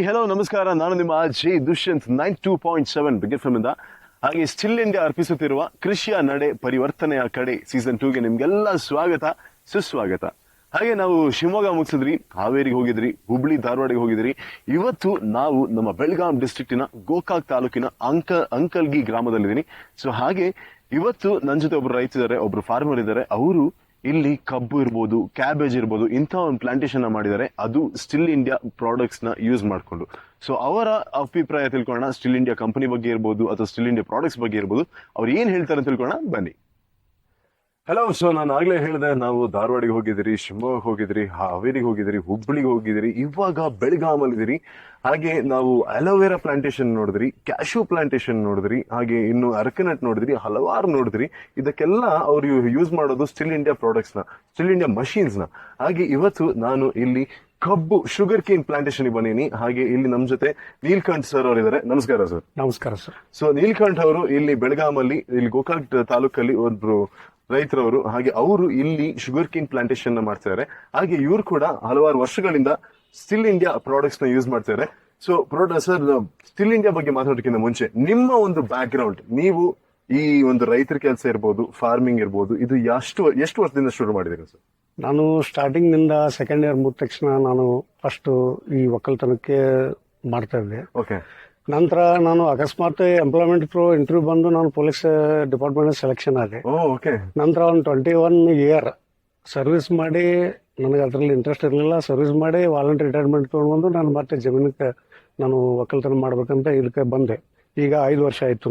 Hello ನಮಸ್ಕಾರ. ನಾನು ನಿಮ್ಮ ಜೆ ದುಷ್ಯಂತ್ 92.7 ಬಿಗ್ ಎಫ್ಎಂ ಇಂದ. ಹಾಗೆ ಸ್ಟಿಲ್ ಇಂಡಿಯಾ ಅರ್ಪಿಸುತ್ತಿರುವ ಕೃಷಿಯ ನಡೆ ಪರಿವರ್ತನೆಯ ಕಡೆ ಸೀಸನ್ 2ಗೆ ನಿಮ್ಗೆಲ್ಲ ಸ್ವಾಗತ ಸುಸ್ವಾಗತ. ಹಾಗೆ ನಾವು ಶಿವಮೊಗ್ಗ ಮುಗಿಸಿದ್ರಿ, ಹಾವೇರಿಗೆ ಹೋಗಿದ್ರಿ, ಹುಬ್ಳಿ ಧಾರವಾಡಿಗೆ ಹೋಗಿದ್ರಿ. ಇವತ್ತು ನಾವು ನಮ್ಮ ಬೆಳಗಾಂ ಡಿಸ್ಟ್ರಿಕ್ಟಿನ ಗೋಕಾಕ್ ತಾಲೂಕಿನ ಅಂಕಲ್ಗಿ ಗ್ರಾಮದಲ್ಲಿದ್ದೀನಿ. ಸೊ ಹಾಗೆ ಇವತ್ತು ನನ್ನ ಜೊತೆ ಒಬ್ರು ರೈತಿದ್ದಾರೆ, ಒಬ್ರು ಫಾರ್ಮರ್ ಇದ್ದಾರೆ. ಅವರು ಇಲ್ಲಿ ಕಬ್ಬು ಇರ್ಬೋದು, ಕ್ಯಾಬೇಜ್ ಇರ್ಬೋದು, ಇಂಥ ಒಂದು ಪ್ಲಾಂಟೇಶನ್ ಮಾಡಿದ್ದಾರೆ. ಅದು ಸ್ಟಿಲ್ ಇಂಡಿಯಾ ಪ್ರಾಡಕ್ಟ್ಸ್ ನ ಯೂಸ್ ಮಾಡಿಕೊಂಡು. ಸೊ ಅವರ ಅಭಿಪ್ರಾಯ ತಿಳ್ಕೊಳ್ಳೋಣ. ಸ್ಟಿಲ್ ಇಂಡಿಯಾ ಕಂಪನಿ ಬಗ್ಗೆ ಇರ್ಬೋದು ಅಥವಾ ಸ್ಟಿಲ್ ಇಂಡಿಯಾ ಪ್ರಾಡಕ್ಟ್ಸ್ ಬಗ್ಗೆ ಇರ್ಬೋದು, ಅವ್ರು ಏನ್ ಹೇಳ್ತಾರೆ ಅಂತ ತಿಳ್ಕೊಳ್ಳೋಣ ಬನ್ನಿ. ಹಲೋ. ಸೊ ನಾನು ಆಗ್ಲೇ ಹೇಳಿದೆ, ನಾವು ಧಾರವಾಡಿಗೆ ಹೋಗಿದ್ರಿ, ಶಿವಮೊಗ್ಗ ಹೋಗಿದ್ರಿ, ಹಾವೇರಿಗೆ ಹೋಗಿದ್ರಿ, ಹುಬ್ಳಿಗೆ ಹೋಗಿದ್ರಿ, ಇವಾಗ ಬೆಳಗಾಮಲ್ಲಿದ್ದೀರಿ. ಹಾಗೆ ನಾವು ಅಲೋವೆರಾ ಪ್ಲಾಂಟೇಶನ್ ನೋಡಿದ್ರಿ, ಕ್ಯಾಶ್ಯೂ ಪ್ಲಾಂಟೇಶನ್ ನೋಡಿದ್ರಿ, ಹಾಗೆ ಇನ್ನು ಅರ್ಕನಟ್ ನೋಡಿದ್ರಿ, ಹಲವಾರು ನೋಡಿದ್ರಿ. ಇದಕ್ಕೆಲ್ಲ ಅವರು ಯೂಸ್ ಮಾಡೋದು ಸ್ಟಿಲ್ ಇಂಡಿಯಾ ಪ್ರಾಡಕ್ಟ್ಸ್ ನ, ಸ್ಟಿಲ್ ಇಂಡಿಯಾ ಮಷೀನ್ಸ್ ನ. ಹಾಗೆ ಇವತ್ತು ನಾನು ಇಲ್ಲಿ ಕಬ್ಬು ಶುಗರ್ ಕೇನ್ ಪ್ಲಾಂಟೇಶನ್ ಬಂದೀನಿ. ಹಾಗೆ ಇಲ್ಲಿ ನಮ್ ಜೊತೆ ನೀಲ್ಕಂಠ್ ಸರ್ ಅವರಿದ್ದಾರೆ. ನಮಸ್ಕಾರ ಸರ್. ನಮಸ್ಕಾರ ಸರ್. ಸೊ ನೀಲ್ಕಂಠ್ ಅವರು ಇಲ್ಲಿ ಬೆಳಗಾಮಲ್ಲಿ, ಇಲ್ಲಿ ಗೋಕಾಕ್ ತಾಲೂಕಲ್ಲಿ ಒಬ್ರು ರೈತರವರು. ಹಾಗೆ ಅವರು ಇಲ್ಲಿ ಶುಗರ್ ಕೇನ್ ಪ್ಲಾಂಟೇಶನ್ ಮಾಡ್ತಿದ್ದಾರೆ. ಹಾಗೆ ಇವರು ಕೂಡ ಹಲವಾರು ವರ್ಷಗಳಿಂದ ಸ್ಟಿಲ್ ಇಂಡಿಯಾ ಪ್ರಾಡಕ್ಟ್ಸ್ ನ ಯೂಸ್ ಮಾಡ್ತಿದ್ದಾರೆ. ಸೊ ಸರ್, ಸ್ಟಿಲ್ ಇಂಡಿಯಾ ಬಗ್ಗೆ ಮಾತಾಡೋದಕ್ಕಿಂತ ಮುಂಚೆ ನಿಮ್ಮ ಒಂದು ಬ್ಯಾಕ್ ಗ್ರೌಂಡ್, ನೀವು ಈ ಒಂದು ರೈತರ ಕೆಲಸ ಇರ್ಬೋದು, ಫಾರ್ಮಿಂಗ್ ಇರ್ಬೋದು, ಇದು ಎಷ್ಟು ವರ್ಷದಿಂದ ಶುರು ಮಾಡಿದ್ದೀರಾ ಸರ್? ನಾನು ಸ್ಟಾರ್ಟಿಂಗ್ ನಿಂದ ಸೆಕೆಂಡ್ ಇಯರ್ ಮುಗಿದ ತಕ್ಷಣ ನಾನು ಫಸ್ಟ್ ಈ ಒಕ್ಕಲ್ತನಕ್ಕೆ ಮಾಡ್ತಾ ಇದ್ದೆ. ಓಕೆ. ನಂತರ ನಾನು ಅಕಸ್ಮಾತ್ ಎಂಪ್ಲಾಯ್ಮೆಂಟ್ ಥ್ರೂ ಇಂಟರ್ವ್ಯೂ ಬಂದು ನಾನು ಪೊಲೀಸ್ ಡಿಪಾರ್ಟ್ಮೆಂಟ್ ಸೆಲೆಕ್ಷನ್ ಆದೆ. ಓಕೆ. ನಂತರ ಒಂದು 21 ಇಯರ್ ಸರ್ವಿಸ್ ಮಾಡಿ, ನನಗೆ ಅದರಲ್ಲಿ ಇಂಟ್ರೆಸ್ಟ್ ಇರಲಿಲ್ಲ. ಸರ್ವಿಸ್ ಮಾಡಿ ವಾಲಂಟರಿ ರಿಟೈರ್ಮೆಂಟ್ ತೊಗೊಂಡ್ಬಂದು ನಾನು ಮತ್ತೆ ಜಮೀನಕ್ಕೆ ನಾನು ಒಕ್ಕಲ್ತನ ಮಾಡ್ಬೇಕಂತ ಇದಕ್ಕೆ ಬಂದೆ. ಈಗ 5 ವರ್ಷ ಆಯಿತು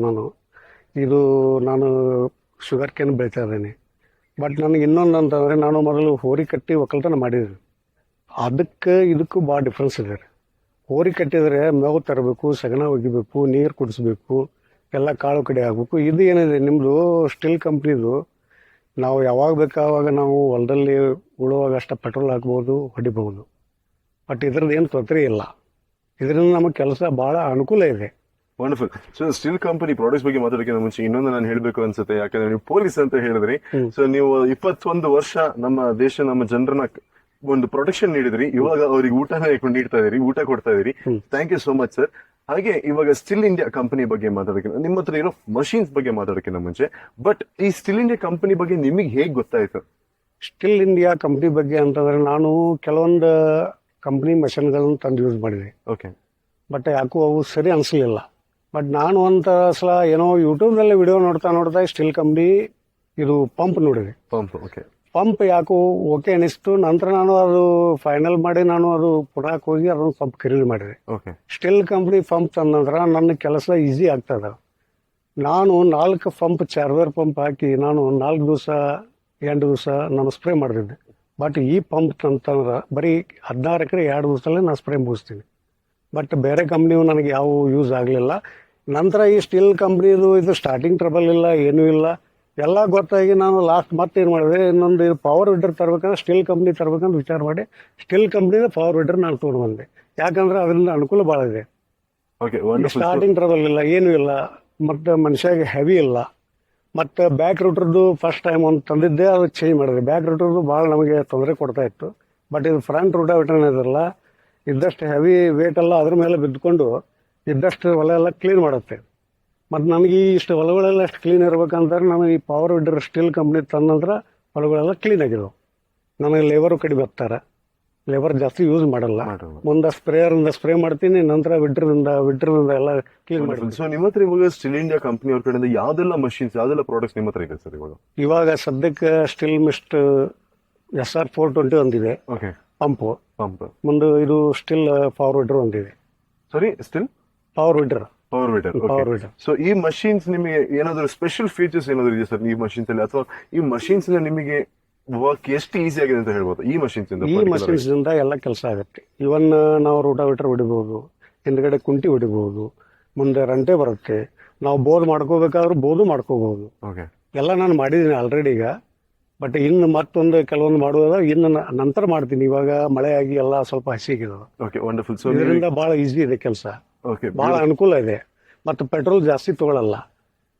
ನಾನು ಶುಗರ್ ಕೇನ್ ಬೆಳಿತಾ ಇದ್ದೀನಿ. ಬಟ್ ನನಗೆ ಇನ್ನೊಂದು ಅಂತಂದರೆ, ನಾನು ಮೊದಲು ಹೋರಿ ಕಟ್ಟಿ ಒಕ್ಕಲ್ತನ ಮಾಡಿದ್ದೀನಿ. ಅದಕ್ಕೆ ಇದಕ್ಕೂ ಭಾಳ ಡಿಫ್ರೆನ್ಸ್ ಇದೆ. ಹೋರಿ ಕಟ್ಟಿದರೆ ಮೇವು ತರಬೇಕು, ಸಗಣ ಒಗಿಬೇಕು, ನೀರು ಕುಡಿಸ್ಬೇಕು, ಎಲ್ಲ ಕಾಳು ಕಡೆ ಆಗಬೇಕು. ಇದು ಏನಿದೆ ನಿಮ್ಮದು ಸ್ಟಿಲ್ ಕಂಪ್ನಿದು, ನಾವು ಯಾವಾಗ ಬೇಕಾವಾಗ ನಾವು ಹೊಲದಲ್ಲಿ ಉಳುವಾಗ ಅಷ್ಟೇ ಪೆಟ್ರೋಲ್ ಹಾಕ್ಬೋದು, ಹೊಡಿಬಹುದು. ಬಟ್ ಇದ್ರದ್ದು ಏನು ತೊಂದರೆ ಇಲ್ಲ. ಇದರಿಂದ ನಮಗೆ ಕೆಲಸ ಭಾಳ ಅನುಕೂಲ ಇದೆ. Wonderful. So still company products ಬಗ್ಗೆ ಮಾತಾಡೋಕ್ಕಿಂತ ಮುಂಚೆ ಇನ್ನೊಂದು ನಾನು ಹೇಳಬೇಕು ಅನ್ಸುತ್ತೆ. ಯಾಕಂದ್ರೆ ನೀವು ಪೊಲೀಸ್ ಅಂತ ಹೇಳಿದ್ರಿ. ಸೊ ನೀವು 21 ವರ್ಷ ನಮ್ಮ ದೇಶ, ನಮ್ಮ ಜನರನ್ನ ಒಂದು ಪ್ರೊಟೆಕ್ಷನ್ ನೀಡಿದ್ರಿ. ಇವಾಗ ಅವ್ರಿಗೆ ಊಟನ ನೀಡ್ತಾ ಇದೀರಿ, ಊಟ ಕೊಡ್ತಾ ಇದೀರಿ. Thank you so much sir. ಹಾಗೆ ಇವಾಗ ಸ್ಟಿಲ್ ಇಂಡಿಯಾ ಕಂಪನಿ ಬಗ್ಗೆ ಮಾತಾಡೋಕ್ಕಿಂತ, ನಿಮ್ಮ ಹತ್ರ ಇರೋ ಮಷೀನ್ಸ್ ಬಗ್ಗೆ ಮಾತಾಡೋಕ್ಕಿಂತ ಮುಂಚೆ, ಬಟ್ ಈ ಸ್ಟಿಲ್ ಇಂಡಿಯಾ ಕಂಪನಿ ಬಗ್ಗೆ ನಿಮಗೆ ಹೇಗೆ ಗೊತ್ತಾಯ್ತು? ಸ್ಟಿಲ್ ಇಂಡಿಯಾ ಕಂಪ್ನಿ ಬಗ್ಗೆ ಅಂತಂದ್ರೆ, ನಾನು ಕೆಲವೊಂದು ಕಂಪ್ನಿ ಮಷಿನ್ಗಳನ್ನು ತಂದು ಯೂಸ್ ಮಾಡಿದೆ. ಓಕೆ. ಬಟ್ ಯಾಕೋ ಅವು ಸರಿ ಅನಿಸ್ಲಿಲ್ಲ. ಬಟ್ ನಾನು ಒಂದು ಸಲ ಏನೋ ಯೂಟ್ಯೂಬ್ನಲ್ಲಿ ವಿಡಿಯೋ ನೋಡ್ತಾ ಸ್ಟಿಲ್ ಕಂಪ್ನಿ ಇದು ಪಂಪ್ ನೋಡಿದೆ. ಪಂಪ್ ಯಾಕೋ ಓಕೆ ಅನಿಸ್ತು. ನಂತರ ನಾನು ಅದು ಫೈನಲ್ ಮಾಡಿ ನಾನು ಅದು ಪುನಃ ಹೋಗಿ ಅದನ್ನು ಪಂಪ್ ಖರೀದಿ ಮಾಡಿದೆ. ಸ್ಟಿಲ್ ಕಂಪ್ನಿ ಪಂಪ್ ತಂದ ನಂತರ ನನ್ನ ಕೆಲಸ ಈಸಿ ಆಗ್ತದ. ನಾನು 4 ಪಂಪ್ ಚಾರ್ಜರ್ ಪಂಪ್ ಹಾಕಿ ನಾನು 4 ದಿವಸ 8 ದಿವಸ ನಾನು ಸ್ಪ್ರೇ ಮಾಡ್ತಿದ್ದೆ. ಬಟ್ ಈ ಪಂಪ್ ಅಂತಂದ್ರೆ ಬರೀ 16 ಎಕರೆ 2 ದಿವಸದಲ್ಲೇ ನಾನು ಸ್ಪ್ರೇ ಮುಗಿಸ್ತೀನಿ. ಬಟ್ ಬೇರೆ ಕಂಪ್ನಿಯು ನನಗೆ ಯಾವ ಯೂಸ್ ಆಗಲಿಲ್ಲ. ನಂತರ ಈ ಸ್ಟಿಲ್ ಕಂಪ್ನಿದು ಇದು ಸ್ಟಾರ್ಟಿಂಗ್ ಟ್ರಬಲ್ ಇಲ್ಲ, ಏನೂ ಇಲ್ಲ, ಎಲ್ಲ ಗೊತ್ತಾಗಿ ನಾನು ಲಾಸ್ಟ್ ಮತ್ತೆ ಏನು ಮಾಡಿದೆ, ಇನ್ನೊಂದು ಪವರ್ ವಿಡರ್ ತರಬೇಕಂದ್ರೆ ಸ್ಟಿಲ್ ಕಂಪ್ನಿ ತರಬೇಕಂತ ವಿಚಾರ ಮಾಡಿ ಸ್ಟಿಲ್ ಕಂಪ್ನಿದ ಪವರ್ ವಿಡರ್ ನಾನು ತೊಗೊಂಡು ಬಂದೆ. ಯಾಕಂದ್ರೆ ಅದರಿಂದ ಅನುಕೂಲ ಭಾಳ ಇದೆ. ಸ್ಟಾರ್ಟಿಂಗ್ ಟ್ರಬಲ್ ಇಲ್ಲ, ಏನೂ ಇಲ್ಲ, ಮತ್ತು ಮನುಷ್ಯಗೆ ಹೆವಿ ಇಲ್ಲ. ಮತ್ತು ಬ್ಯಾಕ್ ರೂಟರ್ದು ಫಸ್ಟ್ ಟೈಮ್ ಒಂದು ತಂದಿದ್ದೆ, ಅದು ಚೇಂಜ್ ಮಾಡಿದೆ. ಬ್ಯಾಕ್ ರೂಟರ್ದು ಭಾಳ ನಮಗೆ ತೊಂದರೆ ಕೊಡ್ತಾ ಇತ್ತು. ಬಟ್ ಇದು ಫ್ರಂಟ್ ರೂಟಾವೇಟರ್ ಇದಲ್ಲ, ಇದ್ದಷ್ಟು ಹೆವಿ ವೇಟ್ ಎಲ್ಲ ಅದ್ರ ಮೇಲೆ ಬಿದ್ದುಕೊಂಡು ಇದ್ದಷ್ಟು ಹೊಲ ಎಲ್ಲ ಕ್ಲೀನ್ ಮಾಡುತ್ತೆ. ಮತ್ತು ನನಗೆ ಇಷ್ಟು ಹೊಲಗಳೆಲ್ಲ ಅಷ್ಟು ಕ್ಲೀನ್ ಇರ್ಬೇಕಂತಾರೆ ನನಗೆ ಈ ಪವರ್ ವಿಡರ್ ಸ್ಟಿಲ್ ಕಂಪ್ನಿ ತಂದ ನಂತರ ಹೊಲಗಳೆಲ್ಲ ಕ್ಲೀನ್ ಆಗಿದ್ದವು. ನನಗೆ ಲೇಬರು ಕಡಿಮೆ ಬರ್ತಾರೆ, ಲೇಬರ್ ಜಾಸ್ತಿ ಯೂಸ್ ಮಾಡಲ್ಲ. ಮುಂದೆ ಸ್ಪ್ರೇಯರಿಂದ ಸ್ಪ್ರೇ ಮಾಡ್ತೀನಿ, ನಂತರ ವಿಡ್ರಿಂದ ಎಲ್ಲ ಕ್ಲೀನ್ ಮಾಡ್ತೀನಿ. ಸೊ ನಿಮ್ಮ ಹತ್ರ ಇವಾಗ ಸ್ಟಿಲ್ ಇಂಡಿಯಾ ಕಂಪನಿ ಅವ್ರ ಕಡೆಯಿಂದ ಯಾವ್ದೆಲ್ಲ ಮಷೀನ್ಸ್, ಯಾವ್ದೆಲ್ಲ ಪ್ರಾಡಕ್ಟ್ಸ್ ನಿಮ್ಮ ಹತ್ರ ಇದೆ ಸರ್ ಇವಾಗ ಸದ್ಯಕ್ಕೆ ಸ್ಟಿಲ್ ಮಿಸ್ಟ್ SR 420 ಒಂದಿದೆ ಪಂಪು. ಮುಂದೆ ಇದು ಸ್ಟಿಲ್ ಪವರ್ ವಿಡರ್ ಒಂದಿದೆ. ಸಾರಿ, ಸ್ಟಿಲ್ ಪವರ್ ವಿಡರ್. ಸೊ ಈ ಮಷೀನ್ಸ್ ನಿಮಗೆ ಏನಾದ್ರು ಸ್ಪೆಷಲ್ ಫೀಚರ್ಸ್ ಏನಾದ್ರು ಇದೆ ಸರ್ ಈ ಮಷೀನ್ಸ್ ಅಲ್ಲಿ, ಅಥವಾ ಈ ಮಷೀನ್ಸ್ ನಿಮಗೆ ವರ್ಕ್ ಎಷ್ಟು ಈಸಿ ಆಗಿದೆ ಅಂತ ಹೇಳ್ಬೋದು? ಈ ಮಷೀನ್ಸ್ ಇಂದ ಎಲ್ಲ ಕೆಲಸ ಆಗುತ್ತೆ. ಇವನ್ ನಾವು ರೋಟಾವೇಟರ್ ಹೊಡಿಬಹುದು, ಹಿಂದ್ಗಡೆ ಕುಂಟಿ ಹೊಡಿಬಹುದು, ಮುಂದೆ ರಂಟೆ ಬರುತ್ತೆ. ನಾವು ಬೋರ್ ಮಾಡ್ಕೋಬೇಕಾದ್ರೂ ಬೋದು ಮಾಡ್ಕೋಬಹುದು. ಎಲ್ಲ ನಾನು ಮಾಡಿದ್ದೀನಿ ಆಲ್ರೆಡಿ ಈಗ. ಬಟ್ ಇನ್ನು ಮತ್ತೊಂದು ಕೆಲವೊಂದು ಮಾಡುವಾಗ ಇನ್ನು ನಂತರ ಮಾಡ್ತೀನಿ. ಇವಾಗ ಮಳೆ ಆಗಿ ಎಲ್ಲ ಸ್ವಲ್ಪ ಹಸಿಗಿದೆ. ಇದರಿಂದ ಬಹಳ ಈಸಿ ಇದೆ ಕೆಲಸ, ಬಹಳ ಅನುಕೂಲ ಇದೆ. ಮತ್ತು ಪೆಟ್ರೋಲ್ ಜಾಸ್ತಿ ತಗೊಳ್ಳಲ್ಲ.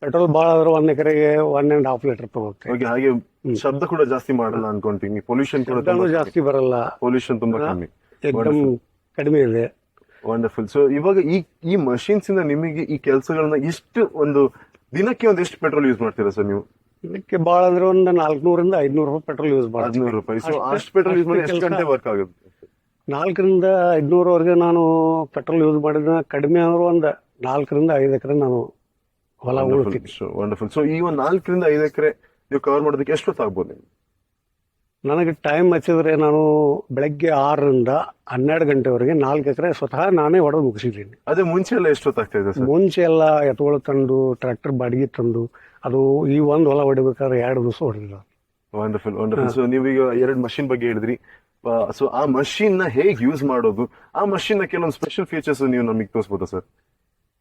ಪೆಟ್ರೋಲ್ ಭಾಳ ಆದ್ರೆ 1 ಎಕರೆಗೆ 1.5 ಲೀಟರ್ ತಗೋತ್ತೆ. ಹಾಗೆ ಶಬ್ದ ಕೂಡ ಜಾಸ್ತಿ ಮಾಡಲ್ಲ ಅನ್ಕೊಂತೀನಿ. ಪೊಲ್ಯೂಷನ್ ಕೂಡ ಜಾಸ್ತಿ ಬರಲ್ಲ. ಪೊಲ್ಯೂಷನ್ ತುಂಬಾ ಕಮ್ಮಿ, ಕಡಿಮೆ ಇದೆ. ವಂಡರ್ಫುಲ್. ಸೊ ಇವಾಗ ಈ ಮಷೀನ್ಸ್ ಇಂದ ನಿಮಗೆ ಈ ಕೆಲಸಗಳನ್ನ ಎಷ್ಟು ಒಂದು ದಿನಕ್ಕೆ ಎಷ್ಟು ಪೆಟ್ರೋಲ್ ಯೂಸ್ ಮಾಡ್ತೀರಾ ಸರ್ ನೀವು? ಇದಕ್ಕೆ ಭಾಳ ಅಂದ್ರೆ ಒಂದು 400 500 ರೂಪಾಯಿ ಪೆಟ್ರೋಲ್ ಯೂಸ್ ಮಾಡ್ತೀನಿ. 500 ರೂಪಾಯಿ. ಸೊ ಅಷ್ಟು ಪೆಟ್ರೋಲ್ ಯೂಸ್ ಮಾಡಿ ಎಷ್ಟು ಗಂಟೆ ವರ್ಕ್ ಆಗುತ್ತೆ? 400 500ವರೆಗೆ ನಾನು ಪೆಟ್ರೋಲ್ ಯೂಸ್ ಮಾಡಿದ ಕಡಿಮೆ ಅಂದ್ರೆ ಒಂದು 4 5 ಎಕರೆ ನಾನು ಹೊಲ ಉಳ್ತೀನಿ. ವಂಡರ್ಫುಲ್. ಸೊ ಈ ಒಂದು 4 5 ಎಕರೆ ನೀವು ಕವರ್ ಮಾಡೋದಕ್ಕೆ ಎಷ್ಟು ಹೊತ್ತು ಆಗ್ಬೋದು ನಿಮ್ಗೆ? ನನಗೆ ಟೈಮ್ ಹಚ್ಚಿದ್ರೆ ನಾನು ಬೆಳಗ್ಗೆ 6 ರಿಂದ 12 ಗಂಟೆವರೆಗೆ 4 ಎಕರೆ ಸ್ವತಃ ನಾನೇ ಹೊಡೆದು ಮುಗಿಸಿದ್ದೀನಿ. ಅದೇ ಮುಂಚೆ ಎಲ್ಲ ಎಷ್ಟು ಹೊತ್ತು ಆಗ್ತಾ ಇದೆ ಸರ್? ಮುಂಚೆ ಎಲ್ಲ ಎತ್ತುಗಳು ತಂದು ಟ್ರ್ಯಾಕ್ಟರ್ ಬಾಡಿಗೆ ತಂದು ಅದು ಈ ಒಂದು ಹೊಲ ಹೊಡಿಬೇಕಾದ್ರೆ 2 ದಿವಸ ಹೊಡೆದಿಲ್ಲ. Wonderful wonderful. ಸೊ ನೀವೀಗ 2 ಮಷಿನ್ ಬಗ್ಗೆ ಹೇಳಿದ್ರಿ. ಸೊ ಆ ಮಷಿನ್ ನ ಹೇಗೆ ಯೂಸ್ ಮಾಡೋದು, ಆ ಮಷಿನ್ ನ ಕೆಲವೊಂದು ಸ್ಪೆಷಲ್ ಫೀಚರ್ಸ್ ನೀವು ನಮಗೆ ತೋರಿಸಬಹುದಾ ಸರ್?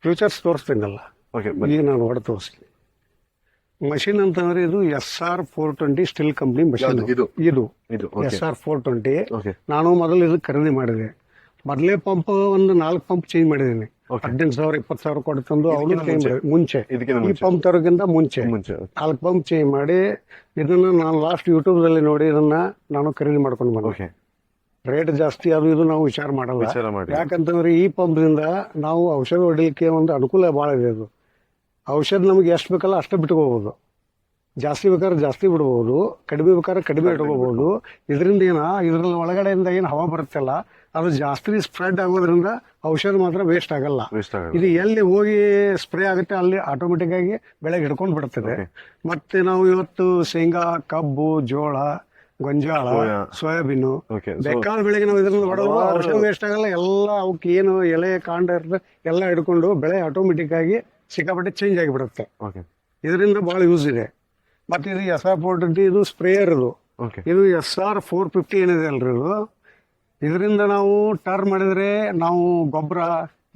ಫ್ಯೂಚರ್ಸ್ ತೋರಿಸ್ತೀನಲ್ಲ, ಓಕೆ, ಈಗ ನಾನು ಹೊಡೆದು ತೋರಿಸ್ತೀನಿ. ಮಷಿನ್ ಅಂತಂದ್ರೆ ಇದು SR 420 ಸ್ಟಿಲ್ ಕಂಪ್ನಿ ಮಷಿನ್. ಇದು SR 420. ನಾನು ಮೊದಲು ಇದು ಖರೀದಿ ಮಾಡಿದೆ. ಮೊದಲೇ ಪಂಪ್ ಒಂದು 4 ಪಂಪ್ ಚೇಂಜ್ ಮಾಡಿದ್ದೀನಿ. 18,000 20,000 ಕೊಟ್ಟು ತಂದು ಮುಂಚೆ ಈ ಪಂಪ್ ತರೋಕ್ಕಿಂತ ಮುಂಚೆ 4 ಪಂಪ್ ಚೇಂಜ್ ಮಾಡಿ ಇದನ್ನ ನಾನು ಲಾಸ್ಟ್ ಯೂಟ್ಯೂಬ್ ದಲ್ಲಿ ನೋಡಿ ಇದನ್ನ ನಾನು ಖರೀದಿ ಮಾಡ್ಕೊಂಡು ಬಂದೆ. ರೇಟ್ ಜಾಸ್ತಿ ಅದು ಇದು ನಾವು ವಿಚಾರ ಮಾಡಲ್ಲ. ಯಾಕಂತಂದ್ರೆ ಈ ಪಂಪ್ದಿಂದ ನಾವು ಔಷಧ ಹೊಡಿಲಿಕ್ಕೆ ಒಂದು ಅನುಕೂಲ ಭಾಳ ಇದೆ. ಅದು ಔಷಧ ನಮ್ಗೆ ಎಷ್ಟು ಬೇಕಲ್ಲ ಅಷ್ಟು ಬಿಟ್ಕೋಬಹುದು. ಜಾಸ್ತಿ ಬೇಕಾದ್ರೆ ಜಾಸ್ತಿ ಬಿಡ್ಬೋದು, ಕಡಿಮೆ ಬೇಕಾದ್ರೆ ಕಡಿಮೆ ಇಟ್ಕೋಬಹುದು. ಇದರಿಂದ ಇದ್ರಲ್ಲಿ ಒಳಗಡೆಯಿಂದ ಏನು ಹವಾ ಬರುತ್ತಲ್ಲ ಅದು ಜಾಸ್ತಿ ಸ್ಪ್ರೆಡ್ ಆಗೋದ್ರಿಂದ ಔಷಧ ಮಾತ್ರ ವೇಸ್ಟ್ ಆಗಲ್ಲ. ಇದು ಎಲ್ಲಿ ಹೋಗಿ ಸ್ಪ್ರೇ ಆಗುತ್ತೆ ಅಲ್ಲಿ ಆಟೋಮೆಟಿಕ್ ಆಗಿ ಬೆಳೆಗೆ ಹಿಡ್ಕೊಂಡು ಬಿಡ್ತದೆ. ಮತ್ತೆ ನಾವು ಇವತ್ತು ಶೇಂಗಾ, ಕಬ್ಬು, ಜೋಳ, ಗೊಂಜಾಳ, ಸೋಯಾಬೀನು ಬೇಕಾದ ಬೆಳೆಗೆ ನಾವು ಇದರಿಂದ ಹೊಡೆದ್ರು ಔಷಧ ವೇಸ್ಟ್ ಆಗಲ್ಲ. ಎಲ್ಲ ಅವಕ್ಕೆ ಏನು ಎಲೆ ಕಾಂಡ ಇರ್ತದೆ ಎಲ್ಲ ಹಿಡ್ಕೊಂಡು ಬೆಳೆ ಆಟೋಮೆಟಿಕ್ ಆಗಿ ಸಿಕ್ಕಾಪಟ್ಟೆ ಚೇಂಜ್ ಆಗಿಬಿಡುತ್ತೆ. ಇದರಿಂದ ಬಹಳ ಯೂಸ್ ಇದೆ. ಮತ್ತೆ ಇದು SR 420 ಇದು ಸ್ಪ್ರೇಯರ್. ಇದು SR 450 ಏನಿದೆ ಅಲ್ರಿ, ಇದರಿಂದ ನಾವು ಟರ್ನ್ ಮಾಡಿದ್ರೆ ನಾವು ಗೊಬ್ಬರ,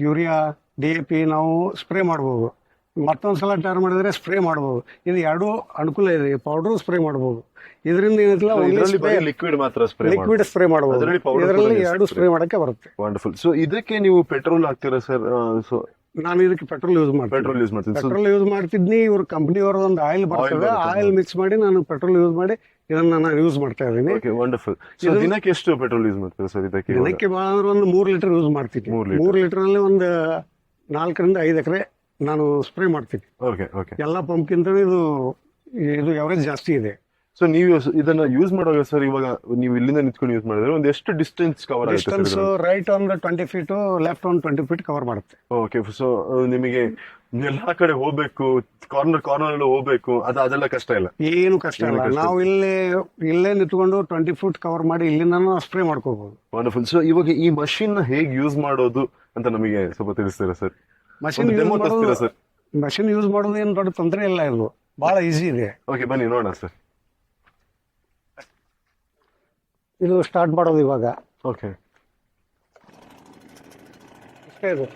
ಯೂರಿಯಾ, DAP ನಾವು ಸ್ಪ್ರೇ ಮಾಡ್ಬೋದು. ಮತ್ತೊಂದ್ಸಲ ಟರ್ನ್ ಮಾಡಿದ್ರೆ ಸ್ಪ್ರೇ ಮಾಡ್ಬೋದು. ಇದು 2 ಅನುಕೂಲ ಇದೆ. ಪೌಡರ್ ಸ್ಪ್ರೇ ಮಾಡ್ಬೋದು. ಇದರಿಂದ ಏನಿಲ್ಲ ಲಿಕ್ವಿಡ್ ಸ್ಪ್ರೇ ಮಾಡ್ಬೋದು. ಇದರಲ್ಲಿ 2 ಸ್ಪ್ರೇ ಮಾಡಕ್ಕೆ ಬರುತ್ತೆ. ವಂಡರ್ಫುಲ್. ಸೊ ಇದಕ್ಕೆ ನೀವು ಪೆಟ್ರೋಲ್ ಹಾಕ್ತೀರಾ ಸರ್? ಸೊ ನಾನು ಇದಕ್ಕೆ ಪೆಟ್ರೋಲ್ ಯೂಸ್ ಮಾಡ್ತಿದ್ನಿ. ಇವ್ರ ಕಂಪನಿಯವ್ರ ಒಂದು ಆಯಿಲ್ ಬರ್ತದೆ, ಆಯಿಲ್ ಮಿಕ್ಸ್ ಮಾಡಿ ನಾನು ಪೆಟ್ರೋಲ್ ಯೂಸ್ ಮಾಡಿ ಇದನ್ನ ನಾನು ಯೂಸ್ ಮಾಡ್ತಾ ಇದ್ದೀನಿ. ವಂಡರ್ಫುಲ್. ದಿನಕ್ಕೆ ಎಷ್ಟು ಪೆಟ್ರೋಲ್ ಯೂಸ್ ಮಾಡ್ತೀರಾ ಸರ್ ಇದಕ್ಕೆ? ದಿನಕ್ಕೆ ಭಾಳ ಅಂದ್ರೆ ಒಂದು 3 ಲೀಟರ್ ಯೂಸ್ ಮಾಡ್ತೀನಿ. 3 ಲೀಟರ್ ಅಲ್ಲಿ ಒಂದು 4 ರಿಂದ 5 ಎಕರೆ ನಾನು ಸ್ಪ್ರೇ ಮಾಡ್ತೀನಿ. ಎಲ್ಲ ಪಂಪ್ಗಿಂತ ಇದು ಎವರೇಜ್ ಜಾಸ್ತಿ ಇದೆ. ಸೊ ನೀವು ಇದನ್ನ ಯೂಸ್ ಮಾಡುವಾಗ ಸರ್, ಇವಾಗ ನೀವು ಇಲ್ಲಿಂದ ನಿಂತ್ಕೊಂಡು ಯೂಸ್ ಮಾಡಿದ್ರೆ ಒಂದು ಎಷ್ಟು ಡಿಸ್ಟೆನ್ಸ್ ಕವರ್ ಆಗುತ್ತೆ? ಡಿಸ್ಟೆನ್ಸ್ ರೈಟ್ ಒಂದು 20 ಫೀಟ್, ಲೆಫ್ಟ್ ಒಂದು 20 ಫೀಟ್ ಕವರ್ ಮಾಡುತ್ತೆ. ಓಕೆ. ಸೊ ನಿಮಗೆ ಎಲ್ಲಾ ಕಡೆ ಹೋಗ್ಬೇಕು, ಕಾರ್ನರ್ ಹೋಗ್ಬೇಕು, ಅದೆಲ್ಲ ಕಷ್ಟ ಇಲ್ಲ? ಏನು ಕಷ್ಟ ಇಲ್ಲ. ನಾವು ಇಲ್ಲೇ ನಿಂತ್ಕೊಂಡು 20 ಫೀಟ್ ಕವರ್ ಮಾಡಿ ಇಲ್ಲಿಂದ ಸ್ಪ್ರೇ ಮಾಡ್ಕೋಬಹುದು. ವಂಡರ್ಫುಲ್. ಸೊ ಇವಾಗ ಈ ಮಷಿನ್ ನ ಹೇಗೆ ಯೂಸ್ ಮಾಡೋದು ಅಂತ ನಮಗೆ ಸ್ವಲ್ಪ ತಿಳಿಸ್ತೀರಾ ಸರ್? ಮಷಿನ್ ಯೂಸ್ ಮಾಡೋದು ಏನು ದೊಡ್ಡ ತೊಂದರೆ ಇಲ್ಲ, ಇದು ಬಹಳ ಈಸಿ ಇದೆ. ಓಕೆ, ಬನ್ನಿ ನೋಡೋಣ ಸರ್. ಇದು ಸ್ಟಾರ್ಟ್ ಮಾಡೋದು ಇವಾಗ. ಓಕೆ, ಇಷ್ಟೇ ಇದು.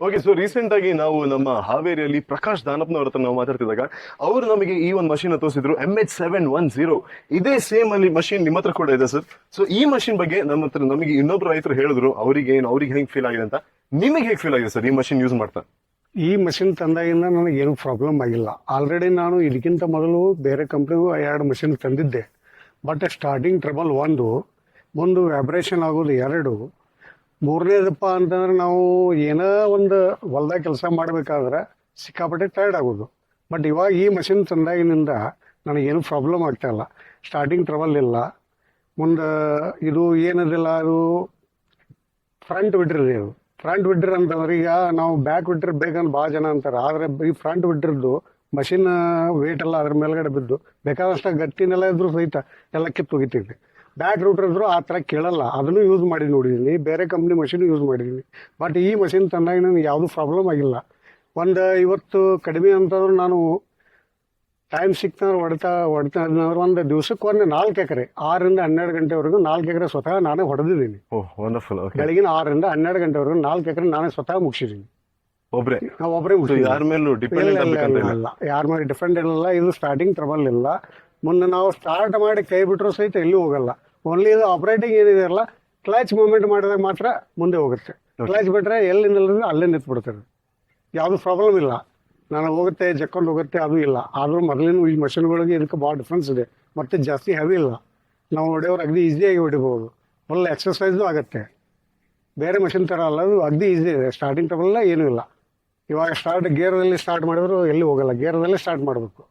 ಓಕೆ. ಸೊ ರೀಸೆಂಟ್ ಆಗಿ ನಾವು ನಮ್ಮ ಹಾವೇರಿಯಲ್ಲಿ ಪ್ರಕಾಶ್ ದಾನಪ್ಪನವ್ರ ಹತ್ರ ನಾವು ಮಾತಾಡ್ತಿದ್ದಾಗ ಅವರು ನಮಗೆ ಈ ಒಂದು ಮಷೀನ್ ತೋರಿಸಿದ್ರು, MH710. ಇದೇ ಸೇಮ್ ಅಲ್ಲಿ ಮಷೀನ್ ನಿಮ್ಮ ಹತ್ರ ಕೂಡ ಇದೆ ಸರ್. ಸೊ ಈ ಮಷೀನ್ ಬಗ್ಗೆ ನಮಗೆ ಇನ್ನೊಬ್ರು ರೈತರು ಹೇಳಿದ್ರು, ಅವ್ರಿಗೆ ಹೆಂಗ್ ಫೀಲ್ ಆಗಿದೆ ಅಂತ. ನಿಮಗೆ ಹೇಗೆ ಫೀಲ್ ಆಗಿದೆ ಸರ್ ಈ ಮಷೀನ್ ಯೂಸ್ ಮಾಡ್ತಾ? ಈ ಮಷೀನ್ ತಂದಾಗಿಂದ ನನಗೆ ಏನು ಪ್ರಾಬ್ಲಮ್ ಆಗಿಲ್ಲ. ಆಲ್ರೆಡಿ ನಾನು ಇದಕ್ಕಿಂತ ಮೊದಲು ಬೇರೆ ಕಂಪ್ನಿಗೂ 2 ಮಷೀನ್ ತಂದಿದ್ದೆ. ಬಟ್ ಸ್ಟಾರ್ಟಿಂಗ್ ಟ್ರಬಲ್ 1, ಮುಂದೆ ವ್ಯಾಬ್ರೇಷನ್ ಆಗೋದು 2, 3ನೇದಪ್ಪ ಅಂತಂದ್ರೆ ನಾವು ಏನೋ ಒಂದು ಹೊಲ್ದಾಗ ಕೆಲಸ ಮಾಡಬೇಕಾದ್ರೆ ಸಿಕ್ಕಾಪಟ್ಟೆ ಟೈರ್ಡ್ ಆಗೋದು. ಬಟ್ ಇವಾಗ ಈ ಮಷಿನ್ ತಂದಾಗಿನಿಂದ ನನಗೇನು ಪ್ರಾಬ್ಲಮ್ ಆಗ್ತಾ ಇಲ್ಲ. ಸ್ಟಾರ್ಟಿಂಗ್ ಟ್ರಬಲ್ ಇಲ್ಲ. ಮುಂದೆ ಇದು ಏನದಿಲ್ಲ, ಅದು ಫ್ರಂಟ್ ಬಿಡ್ರಿದೆ. ಅದು ಫ್ರಂಟ್ ಬಿಡ್ರಿ ಅಂತಂದ್ರೆ ಈಗ ನಾವು ಬ್ಯಾಕ್ ಬಿಡ್ರಿ ಬೇಕಂತ ಭಾಳ ಜನ ಅಂತಾರೆ. ಆದರೆ ಈ ಫ್ರಂಟ್ ಬಿಡ್ರಿದ್ದು ಮಷಿನ್ ವೇಟ್ ಎಲ್ಲ ಅದ್ರ ಮೇಲ್ಗಡೆ ಬಿದ್ದು ಬೇಕಾದಷ್ಟ ಗಟ್ಟಿನೆಲ್ಲ ಇದ್ರು ಸಹಿತ ಎಲ್ಲ ಕಿತ್ತು ಹೋಗಿತೈತಿ. ಬ್ಯಾಕ್ ರೂಟರ್ ಇದ್ರು ಆ ಥರ ಕೇಳಲ್ಲ. ಅದನ್ನು ಯೂಸ್ ಮಾಡಿ ನೋಡಿದ್ದೀನಿ, ಬೇರೆ ಕಂಪ್ನಿ ಮಷಿನ್ ಯೂಸ್ ಮಾಡಿದ್ದೀನಿ. ಬಟ್ ಈ ಮಷಿನ್ ತಂದಾಗ ನನಗೆ ಯಾವುದೂ ಪ್ರಾಬ್ಲಮ್ ಆಗಿಲ್ಲ. ಇವತ್ತು ಕಡಿಮೆ ಅಂತಂದ್ರೆ ನಾನು ಟೈಮ್ ಸಿಕ್ತಂದ್ರೆ ಹೊಡ್ತಾ ಒಂದು ದಿವ್ಸಕ್ಕೆ ಒಂದು 4 ಎಕರೆ 6ರಿಂದ 12 ಗಂಟೆವರೆಗೂ 4 ಎಕರೆ ಸ್ವತಃ ನಾನೇ ಹೊಡೆದಿದ್ದೀನಿ. ಓಹ್ ವಂಡರ್ಫುಲ್. ಓಕೆ, ಬೆಳಗಿನ 6ರಿಂದ 12 ಗಂಟೆವರೆಗೂ 4 ಎಕರೆ ನಾನೇ ಸ್ವತಃ ಮುಗಿಸಿದ್ದೀನಿ. ಒಬ್ರೆ ನಾವು ಒಬ್ಬರೇ ಮುಗಿಸಿದ್ದೀವಿ. ಯಾರ ಮೇಲೂ ಡಿಪೆಂಡೆಂಟ್ ಆಗ್ಬೇಕಂತ ಇಲ್ಲ. ಇಲ್ಲ, ಯಾರ ಮೇಲೆ ಡಿಫೆಂಡ್ ಇಲ್ಲ. ಇದು ಸ್ಟಾರ್ಟಿಂಗ್ ಟ್ರಬಲ್ ಇಲ್ಲ. ಮುಂದೆ ನಾವು ಸ್ಟಾರ್ಟ್ ಮಾಡಿ ಕೈ ಬಿಟ್ಟರು ಸಹಿತ ಎಲ್ಲೂ ಹೋಗಲ್ಲ. ಓನ್ಲಿ ಇದು ಆಪರೇಟಿಂಗ್ ಏನಿದೆಯಲ್ಲ, ಕ್ಲಚ್ ಮೂವ್ಮೆಂಟ್ ಮಾಡಿದಾಗ ಮಾತ್ರ ಮುಂದೆ ಹೋಗುತ್ತೆ. ಕ್ಲಚ್ ಬಿಟ್ರೆ ಎಲ್ಲಿ ನಿಲ್ಲದ್ರೆ ಅಲ್ಲೇ ನಿಂತ್ಬಿಡ್ತಾರೆ. ಯಾವುದು ಪ್ರಾಬ್ಲಮ್ ಇಲ್ಲ. ನಾನು ಹೋಗುತ್ತೆ ಜಕ್ಕೊಂಡು ಹೋಗುತ್ತೆ ಅದು ಇಲ್ಲ. ಆದರೂ ಮೊದಲಿನ ಈ ಮಷಿನ್ಗಳಿಗೆ ಇದಕ್ಕೆ ಭಾಳ ಡಿಫ್ರೆನ್ಸ್ ಇದೆ. ಮತ್ತು ಜಾಸ್ತಿ ಹೆವಿ ಇಲ್ಲ. ನಾವು ಹೊಡೆಯೋರು ಅಗದಿ ಈಸಿಯಾಗಿ ಹೊಡಿಬೋದು. ಫುಲ್ ಎಕ್ಸರ್ಸೈಸು ಆಗುತ್ತೆ. ಬೇರೆ ಮಷಿನ್ ಥರ ಅಲ್ಲ, ಅದು ಅಗದಿ ಈಸಿ ಇದೆ. ಸ್ಟಾರ್ಟಿಂಗ್ ಟ್ರಬಲ್ ಏನೂ ಇಲ್ಲ. ಇವಾಗ ಗೇರ್ದಲ್ಲಿ ಸ್ಟಾರ್ಟ್ ಮಾಡಿದ್ರು ಎಲ್ಲಿ ಹೋಗಲ್ಲ. ಗೇರ್ದಲ್ಲೇ ಸ್ಟಾರ್ಟ್ ಮಾಡಬೇಕು.